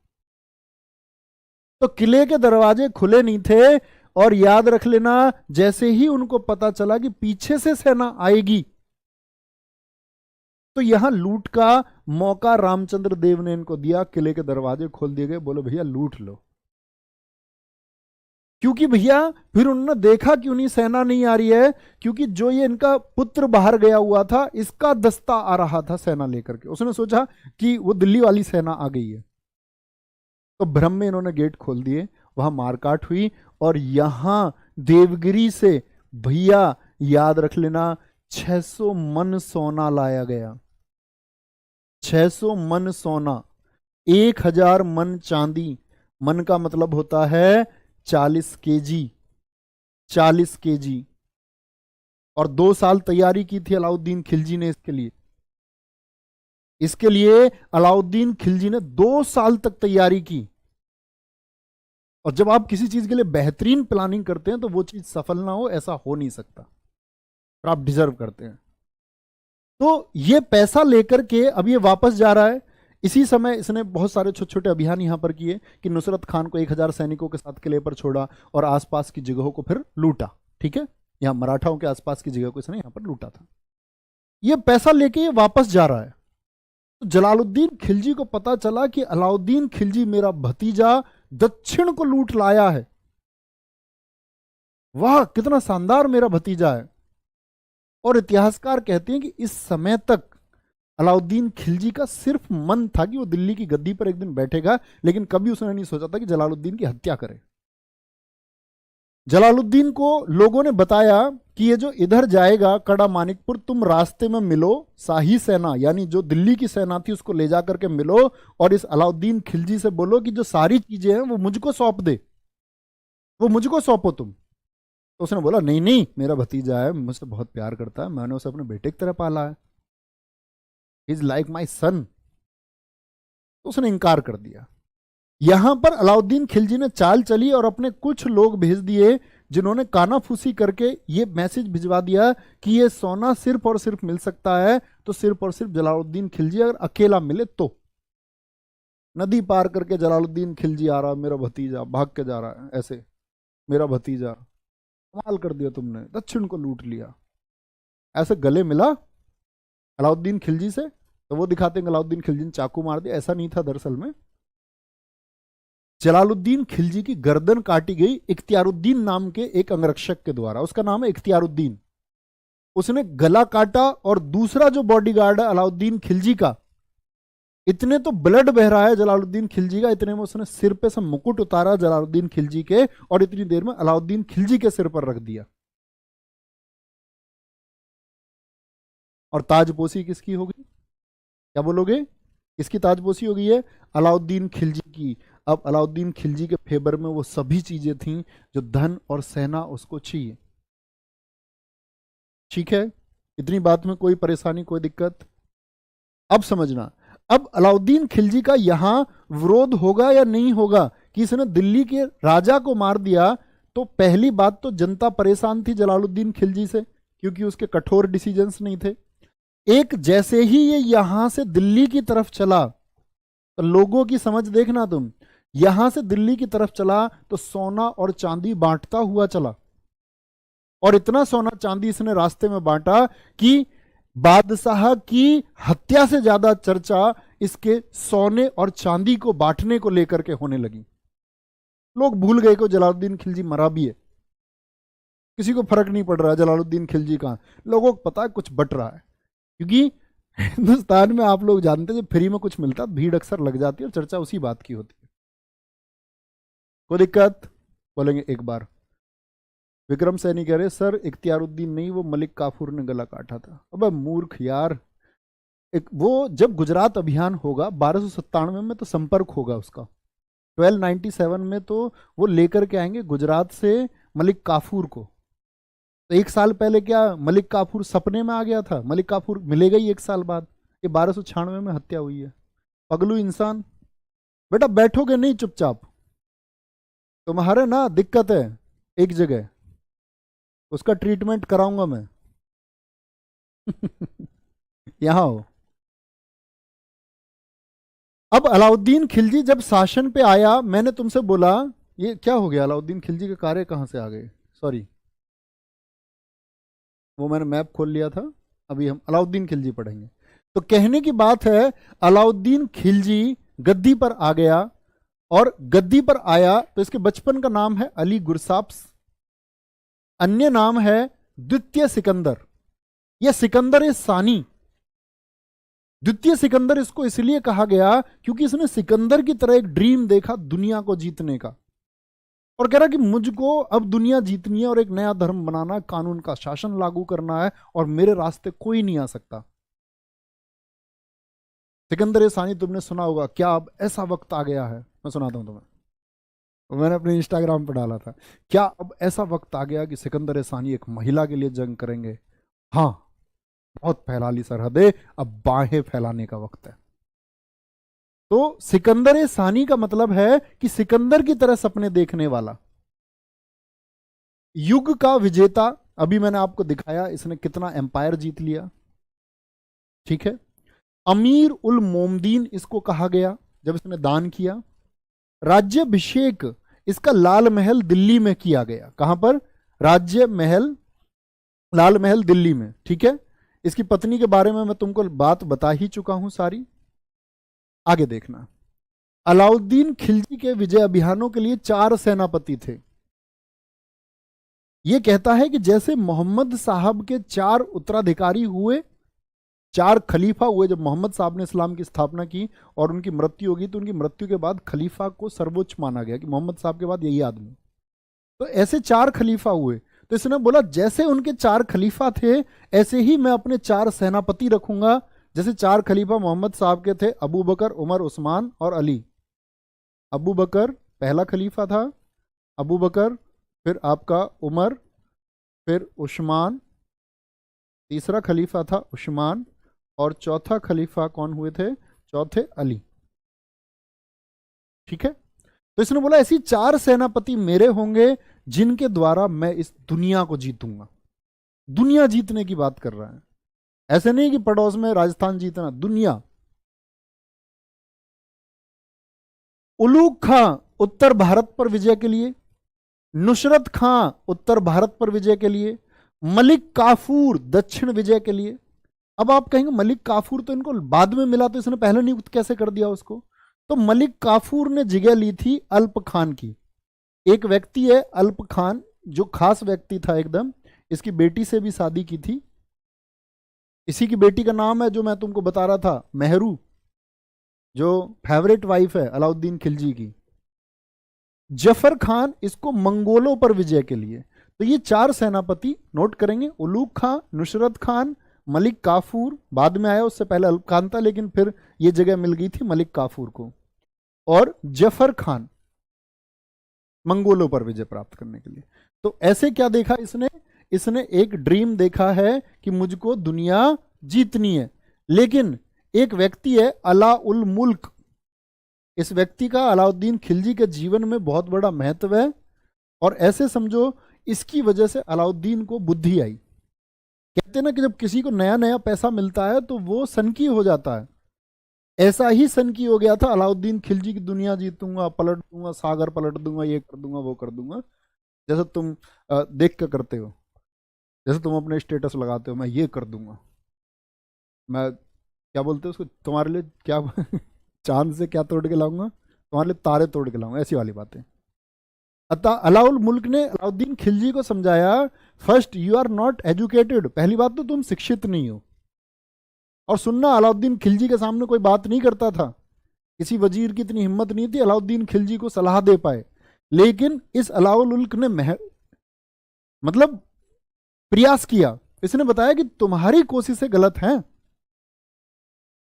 तो किले के दरवाजे खुले नहीं थे, और याद रख लेना जैसे ही उनको पता चला कि पीछे से सेना आएगी, तो यहां लूट का मौका रामचंद्र देव ने इनको दिया। किले के दरवाजे खोल दिए गए, बोलो भैया लूट लो। क्योंकि भैया फिर उन्होंने देखा कि उन्हीं सेना नहीं आ रही है, क्योंकि जो ये इनका पुत्र बाहर गया हुआ था, इसका दस्ता आ रहा था सेना लेकर के। उसने सोचा कि वो दिल्ली वाली सेना आ गई है, तो भ्रम में इन्होंने गेट खोल दिए। वहां मारकाट हुई, और यहां देवगिरी से भैया याद रख लेना 600 मन सोना लाया गया। 600 मन सोना, 1000 मन चांदी। मन का मतलब होता है 40 केजी। 40 केजी। और 2 साल तैयारी की थी अलाउद्दीन खिलजी ने इसके लिए। अलाउद्दीन खिलजी ने 2 साल तक तैयारी की। और जब आप किसी चीज के लिए बेहतरीन प्लानिंग करते हैं तो वो चीज सफल ना हो, ऐसा हो नहीं सकता, और आप डिजर्व करते हैं। तो ये पैसा लेकर के अब ये वापस जा रहा है। इसी समय इसने बहुत सारे छोटे छोटे अभियान यहां पर किए कि नुसरत खान को 1000 सैनिकों के साथ किले पर छोड़ा और आसपास की जगहों को फिर लूटा। ठीक है, यहां मराठाओं के आसपास की जगह को इसने यहां पर लूटा था। ये पैसा लेके ये वापस जा रहा है। तो जलालुद्दीन खिलजी को पता चला कि अलाउद्दीन खिलजी मेरा भतीजा दक्षिण को लूट लाया है। वाह कितना शानदार मेरा भतीजा है। और इतिहासकार कहते हैं कि इस समय तक अलाउद्दीन खिलजी का सिर्फ मन था कि वो दिल्ली की गद्दी पर एक दिन बैठेगा, लेकिन कभी उसने नहीं सोचा था कि जलालुद्दीन की हत्या करे। जलालुद्दीन को लोगों ने बताया कि ये जो इधर जाएगा कड़ा मानिकपुर, तुम रास्ते में मिलो शाही सेना, यानी जो दिल्ली की सेना थी उसको ले जाकर के मिलो, और इस अलाउद्दीन खिलजी से बोलो कि जो सारी चीजें हैं वो मुझको सौंप दे, वो मुझको सौंपो तुम। तो उसने बोला नहीं नहीं, मेरा भतीजा है, मुझसे बहुत प्यार करता है, मैंने उसे अपने बेटे की तरह पाला है, इज लाइक माई सन। तो उसने इनकार कर दिया। यहां पर अलाउद्दीन खिलजी ने चाल चली और अपने कुछ लोग भेज दिए जिन्होंने कानाफूसी करके ये मैसेज भिजवा दिया कि ये सोना सिर्फ और सिर्फ मिल सकता है तो सिर्फ और सिर्फ जलालुद्दीन खिलजी अगर अकेला मिले तो। नदी पार करके जलालुद्दीन खिलजी आ रहा, मेरा भतीजा भाग के जा रहा है ऐसे, मेरा भतीजा, कमाल कर दिया तुमने, दक्षिण को लूट लिया। ऐसे गले मिला अलाउद्दीन खिलजी से, तो वो दिखाते हैं अलाउद्दीन खिलजी ने चाकू मार दिया। ऐसा नहीं था दरअसल में, जलालुद्दीन खिलजी की गर्दन काटी गई इख्तियारुद्दीन नाम के एक अंगरक्षक के द्वारा। उसका नाम है इख्तियारुद्दीन। उसने गला काटा, और दूसरा जो बॉडीगार्ड है अलाउद्दीन खिलजी का, इतने तो ब्लड बह रहा है जलालुद्दीन खिलजी का, इतने में उसने सिर पे से मुकुट उतारा जलालुद्दीन खिलजी के, और इतनी देर में अलाउद्दीन खिलजी के सिर पर रख दिया। और ताजपोशी किसकी हो गई? क्या बोलोगे? किसकी ताजपोशी हो गई है? अलाउद्दीन खिलजी की। अब अलाउद्दीन खिलजी के फेवर में वो सभी चीजें थीं जो धन और सेना उसको चाहिए। ठीक है, इतनी बात में कोई परेशानी, कोई दिक्कत? अब समझना, अब अलाउद्दीन खिलजी का यहां विरोध होगा या नहीं होगा कि इसने दिल्ली के राजा को मार दिया, तो पहली बात तो जनता परेशान थी जलालुद्दीन खिलजी से, क्योंकि उसके कठोर डिसीजंस नहीं थे। एक जैसे ही ये यहां से दिल्ली की तरफ चला, तो लोगों की समझ देखना तुम, यहां से दिल्ली की तरफ चला तो सोना और चांदी बांटता हुआ चला, और इतना सोना चांदी इसने रास्ते में बांटा कि बादशाह की हत्या से ज्यादा चर्चा इसके सोने और चांदी को बांटने को लेकर के होने लगी। लोग भूल गए को जलालुद्दीन खिलजी मरा भी है, किसी को फर्क नहीं पड़ रहा है जलालुद्दीन खिलजी कहां, लोगों को पता है कुछ बट रहा है, क्योंकि हिंदुस्तान में आप लोग जानते हैं जब फ्री में कुछ मिलता है भीड़ अक्सर लग जाती है और चर्चा उसी बात की होती है। कोई दिक्कत? बोलेंगे एक बार। विक्रम सैनी कह रहे सर इख्तियारुद्दीन नहीं, वो मलिक काफूर ने गला काटा था। अबे मूर्ख यार, एक वो जब गुजरात अभियान होगा 1297 में तो संपर्क होगा उसका, 1297 में तो वो लेकर के आएंगे गुजरात से मलिक काफूर को। तो एक साल पहले क्या मलिक काफूर सपने में आ गया था? मलिक काफूर मिलेगा ही एक साल बाद। ये 1296 में हत्या हुई है। पगलू इंसान, बेटा बैठोगे नहीं चुपचाप, तुम्हारे ना दिक्कत है एक जगह, उसका ट्रीटमेंट कराऊंगा मैं। यहां हो। अब अलाउद्दीन खिलजी जब शासन पे आया, मैंने तुमसे बोला ये क्या हो गया, अलाउद्दीन खिलजी के कार्य कहां से आ गए? सॉरी, वो मैंने मैप खोल लिया था, अभी हम अलाउद्दीन खिलजी पढ़ेंगे। तो कहने की बात है अलाउद्दीन खिलजी गद्दी पर आ गया, और गद्दी पर आया तो इसके बचपन का नाम है अली गुरसाप्स, अन्य नाम है द्वितीय सिकंदर। यह सिकंदर ए सानी, द्वितीय सिकंदर इसको इसलिए कहा गया क्योंकि इसने सिकंदर की तरह एक ड्रीम देखा दुनिया को जीतने का, और कह रहा कि मुझको अब दुनिया जीतनी है और एक नया धर्म बनाना है, कानून का शासन लागू करना है, और मेरे रास्ते कोई नहीं आ सकता। सिकंदर ए सानी तुमने सुना होगा, क्या अब ऐसा वक्त आ गया है? मैं सुनाता हूं तुम्हें, मैंने अपने इंस्टाग्राम पर डाला था, क्या अब ऐसा वक्त आ गया कि सिकंदर ए सानी एक महिला के लिए जंग करेंगे? हाँ, बहुत फैला ली सरहदें, अब बाहें फैलाने का वक्त है। तो सिकंदर ए सानी का मतलब है कि सिकंदर की तरह सपने देखने वाला, युग का विजेता। अभी मैंने आपको दिखाया इसने कितना एम्पायर जीत लिया। ठीक है, अमीर उल मोमदीन इसको कहा गया जब इसने दान किया। राज्याभिषेक इसका लाल महल दिल्ली में किया गया। कहां पर? राज्य महल, लाल महल दिल्ली में। ठीक है, इसकी पत्नी के बारे में मैं तुमको बात बता ही चुका हूं सारी, आगे देखना। अलाउद्दीन खिलजी के विजय अभियानों के लिए 4 सेनापति थे। यह कहता है कि जैसे मोहम्मद साहब के 4 उत्तराधिकारी हुए, 4 खलीफा हुए, जब मोहम्मद साहब ने इस्लाम की स्थापना की और उनकी मृत्यु होगी, तो उनकी मृत्यु के बाद खलीफा को सर्वोच्च माना गया कि मोहम्मद साहब के बाद यही आदमी। तो ऐसे 4 खलीफा हुए, तो इसने बोला जैसे उनके 4 खलीफा थे ऐसे ही मैं अपने 4 सेनापति रखूंगा। जैसे 4 खलीफा मोहम्मद साहब के थे, अबू बकर, उमर, उस्मान और अली। अबू बकर पहला खलीफा था, अबू बकर, फिर आपका उमर, फिर उस्मान, तीसरा खलीफा था उस्मान, और चौथा खलीफा कौन हुए थे? चौथे अली। ठीक है, तो इसने बोला ऐसी 4 सेनापति मेरे होंगे जिनके द्वारा मैं इस दुनिया को जीतूंगा। दुनिया जीतने की बात कर रहा है, ऐसे नहीं कि पड़ोस में राजस्थान जीतना, दुनिया। उलूग खां उत्तर भारत पर विजय के लिए, नुसरत खां उत्तर भारत पर विजय के लिए, मलिक काफूर दक्षिण विजय के लिए। अब आप कहेंगे मलिक काफूर तो इनको बाद में मिला, तो इसने पहले नियुक्त कैसे कर दिया उसको? तो मलिक काफूर ने जगह ली थी अल्प खान की। एक व्यक्ति है अल्प खान, जो खास व्यक्ति था एकदम, इसकी बेटी से भी शादी की थी। इसी की बेटी का नाम है जो मैं तुमको बता रहा था, मेहरू, जो फेवरेट वाइफ है अलाउद्दीन खिलजी की। जफर खान इसको मंगोलों पर विजय के लिए। तो ये 4 सेनापति नोट करेंगे, उलूग खां, नुसरत खान, मलिक काफूर, बाद में आया, उससे पहले अल्प खान था, लेकिन फिर ये जगह मिल गई थी मलिक काफूर को। और जफर खान, मंगोलों पर विजय प्राप्त करने के लिए। तो ऐसे क्या देखा इसने, इसने एक ड्रीम देखा है कि मुझको दुनिया जीतनी है। लेकिन एक व्यक्ति है अला उल मुल्क, इस व्यक्ति का अलाउद्दीन खिलजी के जीवन में बहुत बड़ा महत्व है, और ऐसे समझो इसकी वजह से अलाउद्दीन को बुद्धि आई। कहते हैं ना कि जब किसी को नया नया पैसा मिलता है तो वो सनकी हो जाता है, ऐसा ही सनकी हो गया था अलाउद्दीन खिलजी की, दुनिया जीतूंगा, पलट दूंगा, सागर पलट दूंगा, ये कर दूंगा, वो कर दूंगा। जैसे तुम देख कर करते हो, जैसे तुम अपने स्टेटस लगाते हो, मैं ये कर दूंगा, मैं क्या बोलते हो उसको, तुम्हारे लिए क्या चांद से क्या तोड़ के लाऊंगा, तुम्हारे लिए तारे तोड़ के लाऊंगा, ऐसी वाली बातें। अतः अलाउल मुल्क ने अलाउद्दीन खिलजी को समझाया, first you are not educated, पहली बात तो तुम शिक्षित नहीं हो। और सुनना, अलाउद्दीन खिलजी के सामने कोई बात नहीं करता था, किसी वजीर की इतनी हिम्मत नहीं थी अलाउद्दीन खिलजी को सलाह दे पाए। लेकिन इस अलाउल मुल्क ने मतलब प्रयास किया, इसने बताया कि तुम्हारी कोशिशें गलत हैं,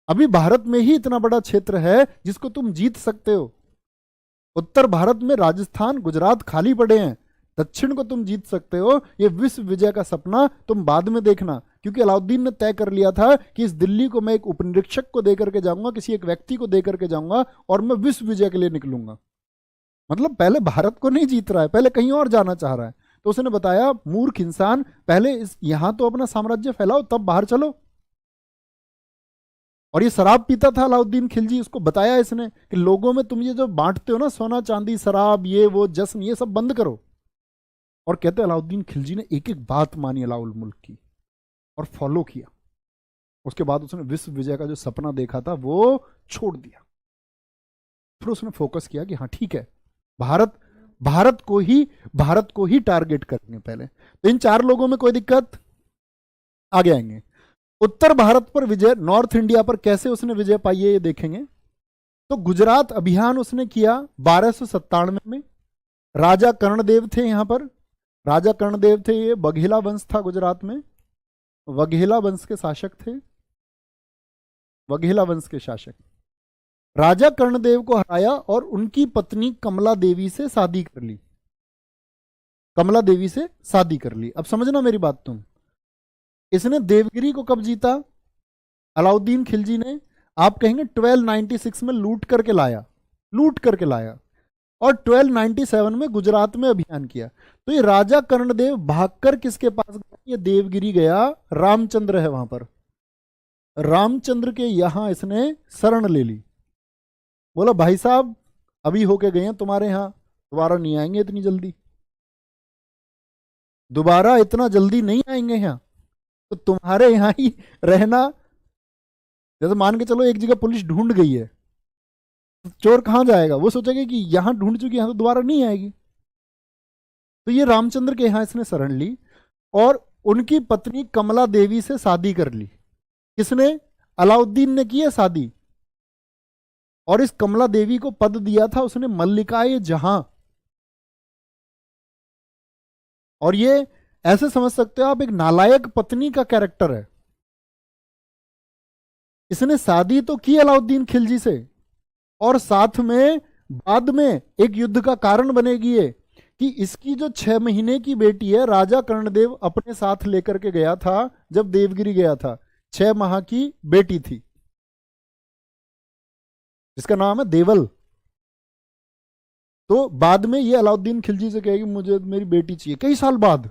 अभी भारत में ही इतना बड़ा क्षेत्र है जिसको तुम जीत सकते हो। उत्तर भारत में राजस्थान गुजरात खाली पड़े हैं, दक्षिण को तुम जीत सकते हो। ये विश्व विजय का सपना तुम बाद में देखना, क्योंकि अलाउद्दीन ने तय कर लिया था कि इस दिल्ली को मैं एक उपनिरीक्षक को देकर के जाऊंगा, किसी एक व्यक्ति को देकर के जाऊंगा, और मैं विश्व विजय के लिए निकलूंगा। मतलब पहले भारत को नहीं जीत रहा है, पहले कहीं और जाना चाह रहा है। तो उसने बताया, मूर्ख इंसान, पहले यहां तो अपना साम्राज्य फैलाओ, तब बाहर चलो। और ये शराब पीता था अलाउद्दीन खिलजी, उसको बताया इसने कि लोगों में तुम ये जो बांटते हो ना, सोना चांदी शराब ये वो जश्न, ये सब बंद करो। और कहते अलाउद्दीन खिलजी ने एक एक बात मानी अलाउल मुल्क की और फॉलो किया। उसके बाद उसने विश्व विजय का जो सपना देखा था वो छोड़ दिया। फिर उसने फोकस किया कि हाँ ठीक है, भारत को ही टारगेट करेंगे पहले। तो इन चार लोगों में कोई दिक्कत, आगे आएंगे। उत्तर भारत पर विजय, नॉर्थ इंडिया पर कैसे उसने विजय पाई है ये देखेंगे। तो गुजरात अभियान उसने किया 1297 में। राजा कर्णदेव थे यहां पर, राजा कर्णदेव थे, ये बघेला वंश था गुजरात में, वघेला वंश के शासक थे, वघेला वंश के शासक। राजा कर्णदेव को हराया और उनकी पत्नी कमला देवी से शादी कर ली, कमला देवी से शादी कर ली। अब समझना मेरी बात तुम, इसने देवगिरी को कब जीता अलाउद्दीन खिलजी ने, आप कहेंगे 1296 में लूट करके लाया, लूट करके लाया, और 1297 में गुजरात में अभियान किया। तो ये राजा कर्णदेव भागकर किसके पास गया, ये देवगिरी गया, रामचंद्र है वहां पर, रामचंद्र के यहां इसने शरण ले ली। बोला भाई साहब अभी होके गए हैं तुम्हारे यहां, दोबारा नहीं आएंगे इतनी जल्दी, दोबारा इतना जल्दी नहीं आएंगे यहां, तो तुम्हारे यहां ही रहना। जैसे मान के चलो एक जगह पुलिस ढूंढ गई है, तो चोर कहां जाएगा, वो सोचेगा कि यहां ढूंढ चुकी, यहां तो दोबारा नहीं आएगी। तो ये रामचंद्र के यहां इसने शरण ली और उनकी पत्नी कमला देवी से शादी कर ली। किसने, अलाउद्दीन ने की है शादी, और इस कमला देवी को पद दिया था उसने मल्लिकाए जहां। और ये ऐसे समझ सकते हो आप, एक नालायक पत्नी का कैरेक्टर है। इसने शादी तो की अलाउद्दीन खिलजी से, और साथ में बाद में एक युद्ध का कारण बनेगी ये कि इसकी जो 6 महीने की बेटी है, राजा कर्णदेव अपने साथ लेकर के गया था जब देवगिरी गया था, 6 माह की बेटी थी जिसका नाम है देवल। तो बाद में ये अलाउद्दीन खिलजी से कहेगी मुझे मेरी बेटी चाहिए, कई साल बाद,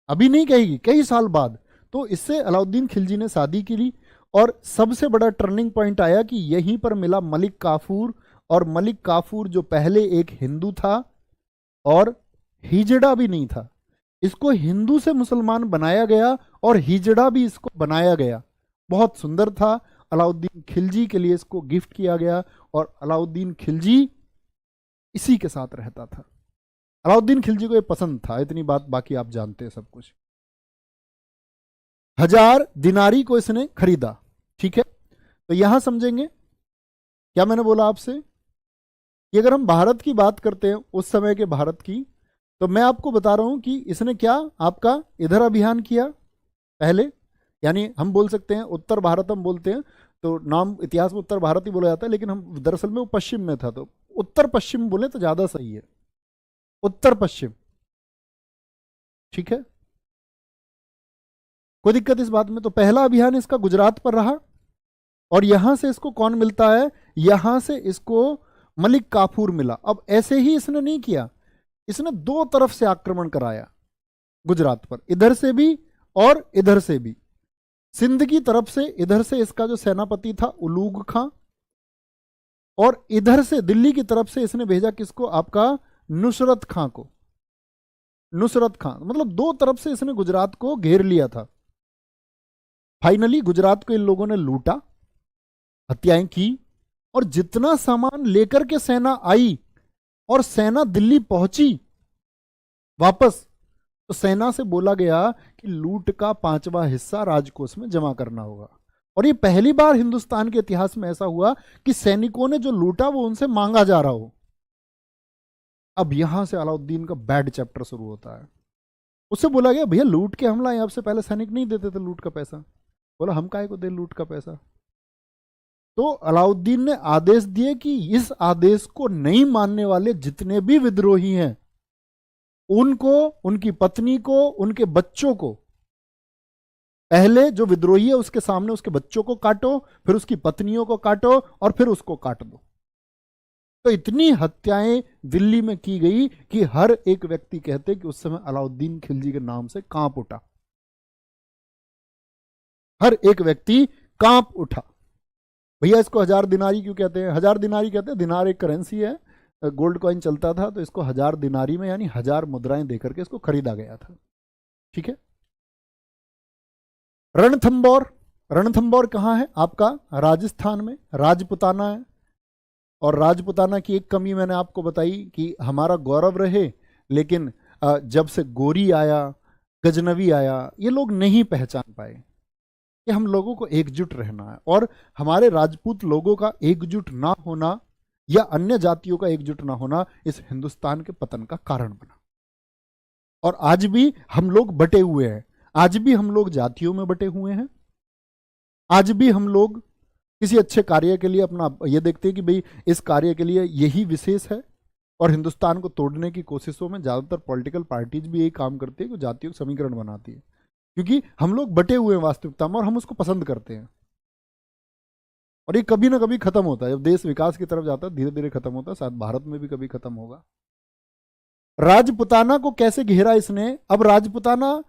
अभी नहीं कहेगी, कई साल बाद। तो इससे अलाउद्दीन खिलजी ने शादी की ली, और सबसे बड़ा टर्निंग पॉइंट आया कि यहीं पर मिला मलिक काफूर। और मलिक काफूर जो पहले एक हिंदू था और हिजड़ा भी नहीं था, इसको हिंदू से मुसलमान बनाया गया और हिजड़ा भी इसको बनाया गया, बहुत सुंदर था। अलाउद्दीन खिलजी के लिए इसको गिफ्ट किया गया और अलाउद्दीन खिलजी इसी के साथ रहता था। अलाउद्दीन खिलजी को ये पसंद था, इतनी बात बाकी आप जानते हैं सब कुछ। 1000 दिनारी को इसने खरीदा, ठीक है। तो यहां समझेंगे क्या मैंने बोला आपसे कि अगर हम भारत की बात करते हैं उस समय के भारत की, तो मैं आपको बता रहा हूं कि इसने क्या आपका इधर अभियान किया पहले, यानी हम बोल सकते हैं उत्तर भारत हम बोलते हैं, तो नाम इतिहास में उत्तर भारत ही बोला जाता है, लेकिन हम दरअसल में वो पश्चिम में था, तो उत्तर पश्चिम बोले तो ज्यादा सही है, उत्तर पश्चिम। ठीक है, कोई दिक्कत इस बात में? तो पहला अभियान इसका गुजरात पर रहा, और यहां से इसको कौन मिलता है? यहां से इसको मलिक काफूर मिला। अब ऐसे ही इसने नहीं किया, इसने दो तरफ से आक्रमण कराया गुजरात पर, इधर से भी और इधर से भी। सिंध की तरफ से इधर से इसका जो सेनापति था उलूग खां, और इधर से दिल्ली की तरफ से इसने भेजा किसको? आपका नुसरत खां को। नुसरत खां मतलब दो तरफ से इसने गुजरात को घेर लिया था। फाइनली गुजरात को इन लोगों ने लूटा, हत्याएं की, और जितना सामान लेकर के सेना आई और सेना दिल्ली पहुंची वापस, तो सेना से बोला गया कि लूट का 5वां हिस्सा राजकोष में जमा करना होगा। और ये पहली बार हिंदुस्तान के इतिहास में ऐसा हुआ कि सैनिकों ने जो लूटा वो उनसे मांगा जा रहा हो। अब यहां से अलाउद्दीन का बैड चैप्टर शुरू होता है। उससे बोला गया भैया लूट के हमला, आपसे पहले सैनिक नहीं देते थे लूट का पैसा। बोला हम काहे को दे लूट का पैसा? तो अलाउद्दीन ने आदेश दिए कि इस आदेश को नहीं मानने वाले जितने भी विद्रोही हैं उनको, उनकी पत्नी को, उनके बच्चों को, पहले जो विद्रोही है उसके सामने उसके बच्चों को काटो, फिर उसकी पत्नियों को काटो, और फिर उसको काट दो। तो इतनी हत्याएं दिल्ली में की गई कि हर एक व्यक्ति कहते कि उस समय अलाउद्दीन खिलजी के नाम से कांप उठा। हर एक व्यक्ति कांप उठा। भैया इसको 1000 दिनारी क्यों कहते हैं? 1000 दिनारी कहते हैं, दिनार एक करेंसी है, गोल्ड कॉइन चलता था, तो इसको 1000 दिनारी में यानी 1000 मुद्राएं देकर के इसको खरीदा गया था। ठीक है। रणथंबोर, रणथंबोर कहां है? आपका राजस्थान में, राजपुताना है। और राजपुताना की एक कमी मैंने आपको बताई कि हमारा गौरव रहे, लेकिन जब से गोरी आया, गजनवी आया, ये लोग नहीं पहचान पाए कि हम लोगों को एकजुट रहना है। और हमारे राजपूत लोगों का एकजुट ना होना या अन्य जातियों का एकजुट ना होना इस हिंदुस्तान के पतन का कारण बना। और आज भी हम लोग बटे हुए हैं, आज भी हम लोग जातियों में बटे हुए हैं, आज भी हम लोग किसी अच्छे कार्य के लिए अपना ये देखते हैं कि भाई इस कार्य के लिए यही विशेष है। और हिंदुस्तान को तोड़ने की कोशिशों में ज्यादातर पॉलिटिकल पार्टीज भी यही काम करती है कि जातियों का समीकरण बनाती है, क्योंकि हम लोग बटे हुए हैं वास्तविकता में और हम उसको पसंद करते हैं। और ये कभी ना कभी खत्म होता है, जब देश विकास की तरफ जाता है धीरे धीरे खत्म होता है, शायद भारत में भी कभी खत्म होगा। राजपुताना को कैसे घेरा इसने? अब राजपुताना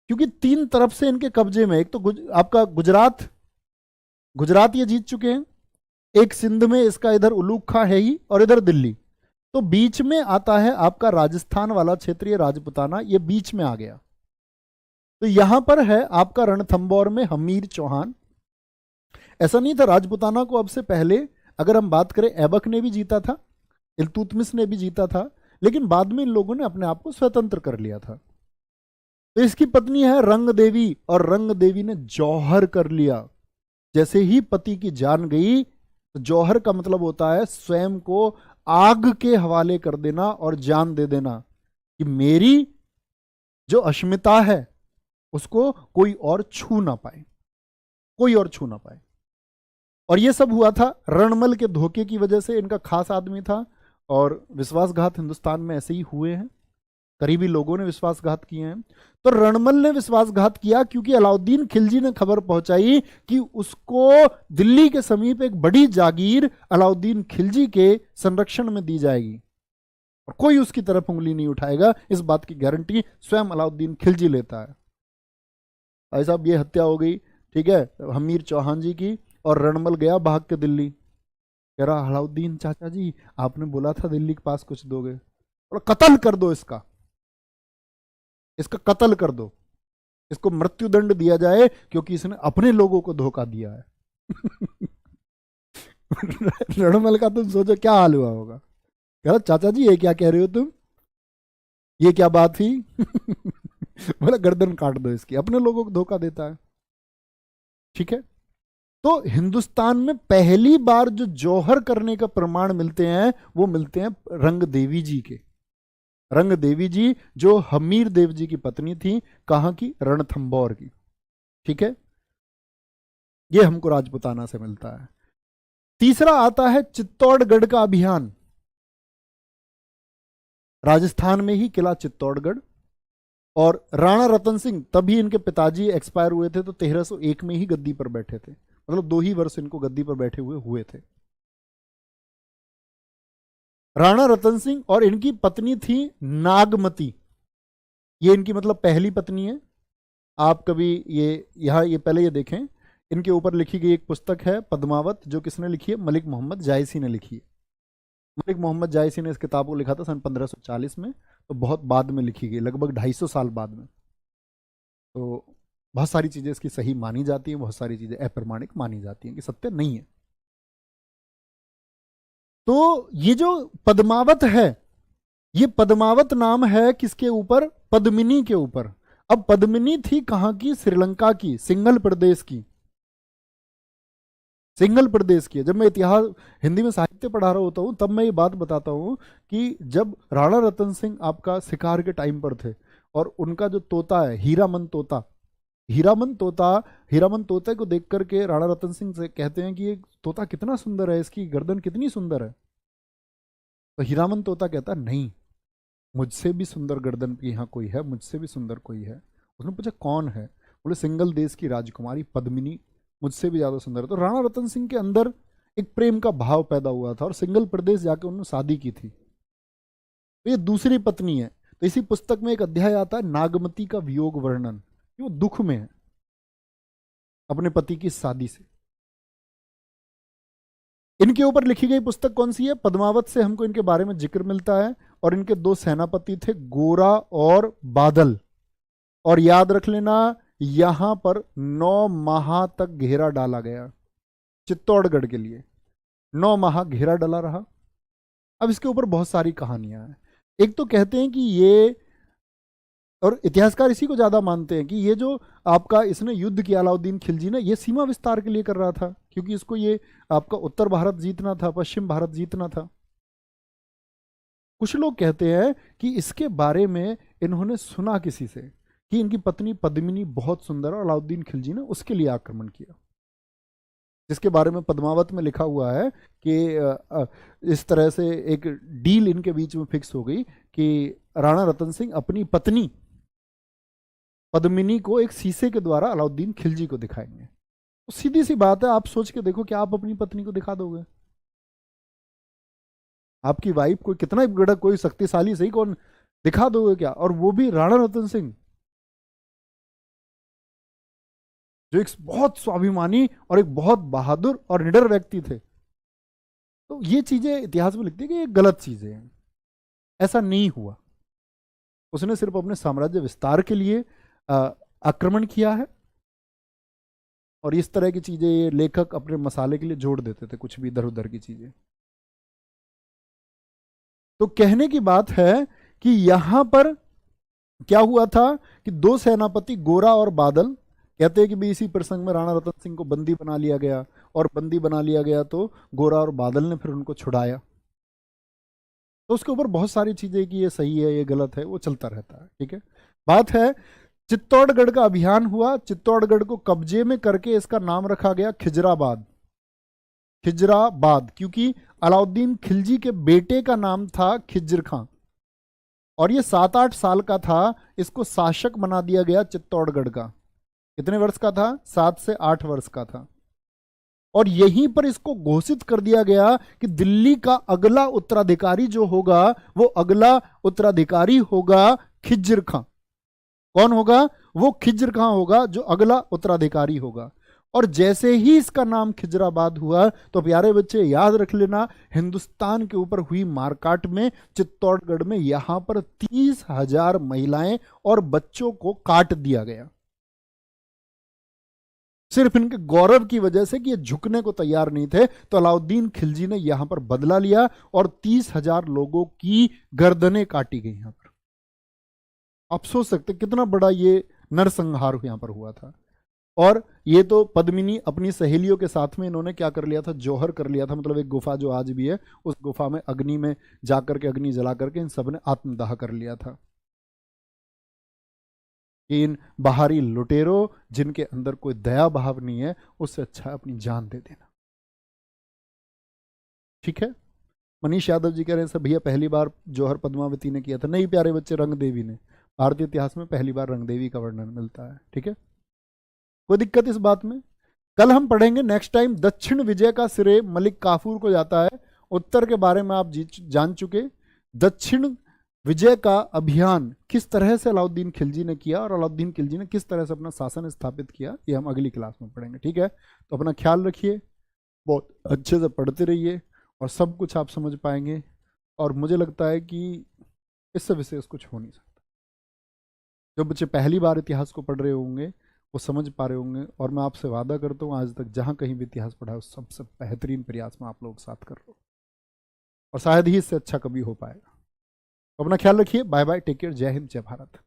क्योंकि 3 तरफ से इनके कब्जे में, एक तो आपका गुजरात, गुजरात ये जीत चुके हैं, एक सिंध में इसका इधर उलूग खां है ही, और इधर दिल्ली, तो बीच में आता है आपका राजस्थान वाला क्षेत्रीय राजपुताना, ये बीच में आ गया। तो यहां पर है आपका रणथंबोर में हमीर चौहान। ऐसा नहीं था, राजपुताना को अब से पहले अगर हम बात करें ऐबक ने भी जीता था, इल्तुतमिश ने भी जीता था, लेकिन बाद में इन लोगों ने अपने आप को स्वतंत्र कर लिया था। तो इसकी पत्नी है रंग देवी, और रंग देवी ने जौहर कर लिया। जैसे ही पति की जान गई, तो जौहर का मतलब होता है स्वयं को आग के हवाले कर देना और जान दे देना कि मेरी जो अस्मिता है उसको कोई और छू ना पाए, कोई और छू ना पाए। और ये सब हुआ था रणमल के धोखे की वजह से। इनका खास आदमी था, और विश्वासघात हिंदुस्तान में ऐसे ही हुए हैं, करीबी लोगों ने विश्वासघात किए हैं। तो रणमल ने विश्वासघात किया क्योंकि अलाउद्दीन खिलजी ने खबर पहुंचाई कि उसको दिल्ली के समीप एक बड़ी जागीर अलाउद्दीन खिलजी के संरक्षण में दी जाएगी और कोई उसकी तरफ उंगली नहीं उठाएगा। इस बात की गारंटी स्वयं अलाउद्दीन खिलजी लेता है। भाई साहब ये हत्या हो गई, ठीक है, हमीर चौहान जी की, और रणमल गया भाग के दिल्ली, कह रहा अलाउद्दीन चाचा जी आपने बोला था दिल्ली के पास कुछ दोगे, और कत्ल कर दो इसका, इसका कत्ल कर दो, इसको मृत्युदंड दिया जाए क्योंकि इसने अपने लोगों को धोखा दिया है। रणमल का तुम सोचो क्या हाल हुआ होगा। कह रहा चाचा जी ये क्या कह रहे हो तुम, ये क्या बात थी? बोला गर्दन काट दो इसकी, अपने लोगों को धोखा देता है। ठीक है, तो हिंदुस्तान में पहली बार जो जौहर करने का प्रमाण मिलते हैं वो मिलते हैं रंग देवी जी के। रंग देवी जी जो हमीर देव जी की पत्नी थी, कहां की? रणथंबोर की। ठीक है, ये हमको राजपुताना से मिलता है। तीसरा आता है चित्तौड़गढ़ का अभियान, राजस्थान में ही किला चित्तौड़गढ़। और राणा रतन सिंह, तभी इनके पिताजी एक्सपायर हुए थे, तो 1301 में ही गद्दी पर बैठे थे, मतलब 2 ही वर्ष इनको गद्दी पर बैठे हुए थे। राणा रतन सिंह और इनकी पत्नी थी नागमती, ये इनकी मतलब पहली पत्नी है। आप कभी ये पहले ये देखें, इनके ऊपर लिखी गई एक पुस्तक है पद्मावत, जो किसने लिखी है? मलिक मोहम्मद जायसी ने लिखी है। मलिक मोहम्मद जायसी ने इस किताब को लिखा था सन 1540 में, तो बहुत बाद में लिखी गई, लगभग 250 साल बाद में। तो बहुत सारी चीजें इसकी सही मानी जाती हैं, बहुत सारी चीजें अप्रमाणिक मानी जाती हैं कि सत्य नहीं है। तो ये जो पद्मावत है, ये पद्मावत नाम है किसके ऊपर? पद्मिनी के ऊपर। अब पद्मिनी थी कहां की? श्रीलंका की, सिंघल प्रदेश की, सिंघल प्रदेश की। जब मैं इतिहास हिंदी में साहित्य पढ़ा रहा होता हूं, तब मैं ये बात बताता हूं कि जब राणा रतन सिंह आपका शिकार के टाइम पर थे, और उनका जो तोता है हीरामन तोता, हीरामन तोते को देख करके राणा रतन सिंह से कहते हैं कि ये तोता कितना सुंदर है, इसकी गर्दन कितनी सुंदर है। तो हीरामन तोता कहता नहीं, मुझसे भी सुंदर गर्दन की यहाँ कोई है, मुझसे भी सुंदर कोई है। उसने पूछा कौन है? बोले सिंघल देश की राजकुमारी पद्मिनी मुझसे भी ज्यादा सुंदर है। तो राणा रतन सिंह के अंदर एक प्रेम का भाव पैदा हुआ था, और सिंघल प्रदेश जाके उन्होंने शादी की थी। तो ये दूसरी पत्नी है। तो इसी पुस्तक में एक अध्याय आता है नागमती का वियोग वर्णन, वो दुख में है अपने पति की शादी से। इनके ऊपर लिखी गई पुस्तक कौन सी है? पद्मावत से हमको इनके बारे में जिक्र मिलता है। और इनके 2 सेनापति थे, गोरा और बादल। और याद रख लेना, यहां पर 9 माह तक घेरा डाला गया चित्तौड़गढ़ के लिए, 9 माह घेरा डाला रहा। अब इसके ऊपर बहुत सारी कहानियां हैं। एक तो कहते हैं कि ये, और इतिहासकार इसी को ज्यादा मानते हैं कि ये जो आपका इसने युद्ध किया अलाउद्दीन खिलजी ने, ये सीमा विस्तार के लिए कर रहा था, क्योंकि इसको ये आपका उत्तर भारत जीतना था, पश्चिम भारत जीतना था। कुछ लोग कहते हैं कि इसके बारे में इन्होंने सुना किसी से कि इनकी पत्नी पद्मिनी बहुत सुंदर है, और अलाउद्दीन खिलजी ने उसके लिए आक्रमण किया, जिसके बारे में पद्मावत में लिखा हुआ है कि इस तरह से एक डील इनके बीच में फिक्स हो गई कि राणा रतन सिंह अपनी पत्नी पद्मिनी को एक शीशे के द्वारा अलाउद्दीन खिलजी को दिखाएंगे। तो सीधी सी बात है, आप सोच के देखो कि आप अपनी पत्नी को दिखा दोगे? आपकी वाइफ कोई कितना भी बड़ा कोई शक्तिशाली सही, कौन दिखा दोगे क्या? और वो भी राणा रतन सिंह, जो एक बहुत स्वाभिमानी और एक बहुत बहादुर और निडर व्यक्ति थे। तो ये चीजें इतिहास में लिखती है कि ये गलत चीजें हैं, ऐसा नहीं हुआ। उसने सिर्फ अपने साम्राज्य विस्तार के लिए आक्रमण किया है, और इस तरह की चीजें ये लेखक अपने मसाले के लिए जोड़ देते थे, कुछ भी इधर उधर की चीजें। तो कहने की बात है कि यहां पर क्या हुआ था कि 2 सेनापति गोरा और बादल, कहते हैं कि भी इसी प्रसंग में राणा रतन सिंह को बंदी बना लिया गया, और बंदी बना लिया गया तो गोरा और बादल ने फिर उनको छुड़ाया। तो उसके ऊपर बहुत सारी चीजें कि ये सही है, ये गलत है, वो चलता रहता है। ठीक है, बात है चित्तौड़गढ़ का अभियान हुआ, चित्तौड़गढ़ को कब्जे में करके इसका नाम रखा गया खिजराबाद। खिजराबाद क्योंकि अलाउद्दीन खिलजी के बेटे का नाम था खिज्र खां, और ये 7-8 साल का था, इसको शासक बना दिया गया चित्तौड़गढ़ का। कितने वर्ष का था? 7 से 8 वर्ष का था। और यहीं पर इसको घोषित कर दिया गया कि दिल्ली का अगला उत्तराधिकारी जो होगा, वो अगला उत्तराधिकारी होगा खिज्र खां। कौन होगा? वो खिज्र खां होगा जो अगला उत्तराधिकारी होगा। और जैसे ही इसका नाम खिजराबाद हुआ, तो प्यारे बच्चे याद रख लेना, हिंदुस्तान के ऊपर हुई मारकाट में चित्तौड़गढ़ में यहां पर 30,000 महिलाएं और बच्चों को काट दिया गया, सिर्फ इनके गौरव की वजह से कि ये झुकने को तैयार नहीं थे। तो अलाउद्दीन खिलजी ने यहां पर बदला लिया, और 30,000 लोगों की गर्दनें काटी गई यहां पर। आप सोच सकते कितना बड़ा ये नरसंहार यहां पर हुआ था। और ये तो पद्मिनी अपनी सहेलियों के साथ में इन्होंने क्या कर लिया था? जौहर कर लिया था, मतलब एक गुफा जो आज भी है, उस गुफा में अग्नि में जाकर के, अग्नि जला करके इन सब ने आत्मदाह कर लिया था। कि इन बाहरी लुटेरों जिनके अंदर कोई दया भाव नहीं है, उससे अच्छा है अपनी जान दे देना। ठीक है। मनीष यादव जी कह रहे हैं सर भैया पहली बार जौहर पद्मावती ने किया था। नहीं प्यारे बच्चे, रंग देवी ने। भारतीय इतिहास में पहली बार रंग देवी का वर्णन मिलता है। ठीक है, कोई दिक्कत इस बात में? कल हम पढ़ेंगे नेक्स्ट टाइम दक्षिण विजय का श्रेय मलिक काफूर को जाता है। उत्तर के बारे में आप जान चुके। दक्षिण विजय का अभियान किस तरह से अलाउद्दीन खिलजी ने किया और अलाउद्दीन खिलजी ने किस तरह से अपना शासन स्थापित किया, ये हम अगली क्लास में पढ़ेंगे। ठीक है, तो अपना ख्याल रखिए, बहुत अच्छे से पढ़ते रहिए और सब कुछ आप समझ पाएंगे। और मुझे लगता है कि इससे विशेष कुछ हो नहीं सकता। जो बच्चे पहली बार इतिहास को पढ़ रहे होंगे वो समझ पा रहे होंगे, और मैं आपसे वादा करता हूँ आज तक जहाँ कहीं भी इतिहास पढ़ा है उस सबसे बेहतरीन प्रयास में आप लोग साथ कर रहे हो, और शायद ही इससे अच्छा कभी हो पाएगा। अपना ख्याल रखिए। बाय बाय, टेक केयर, जय हिंद, जय भारत।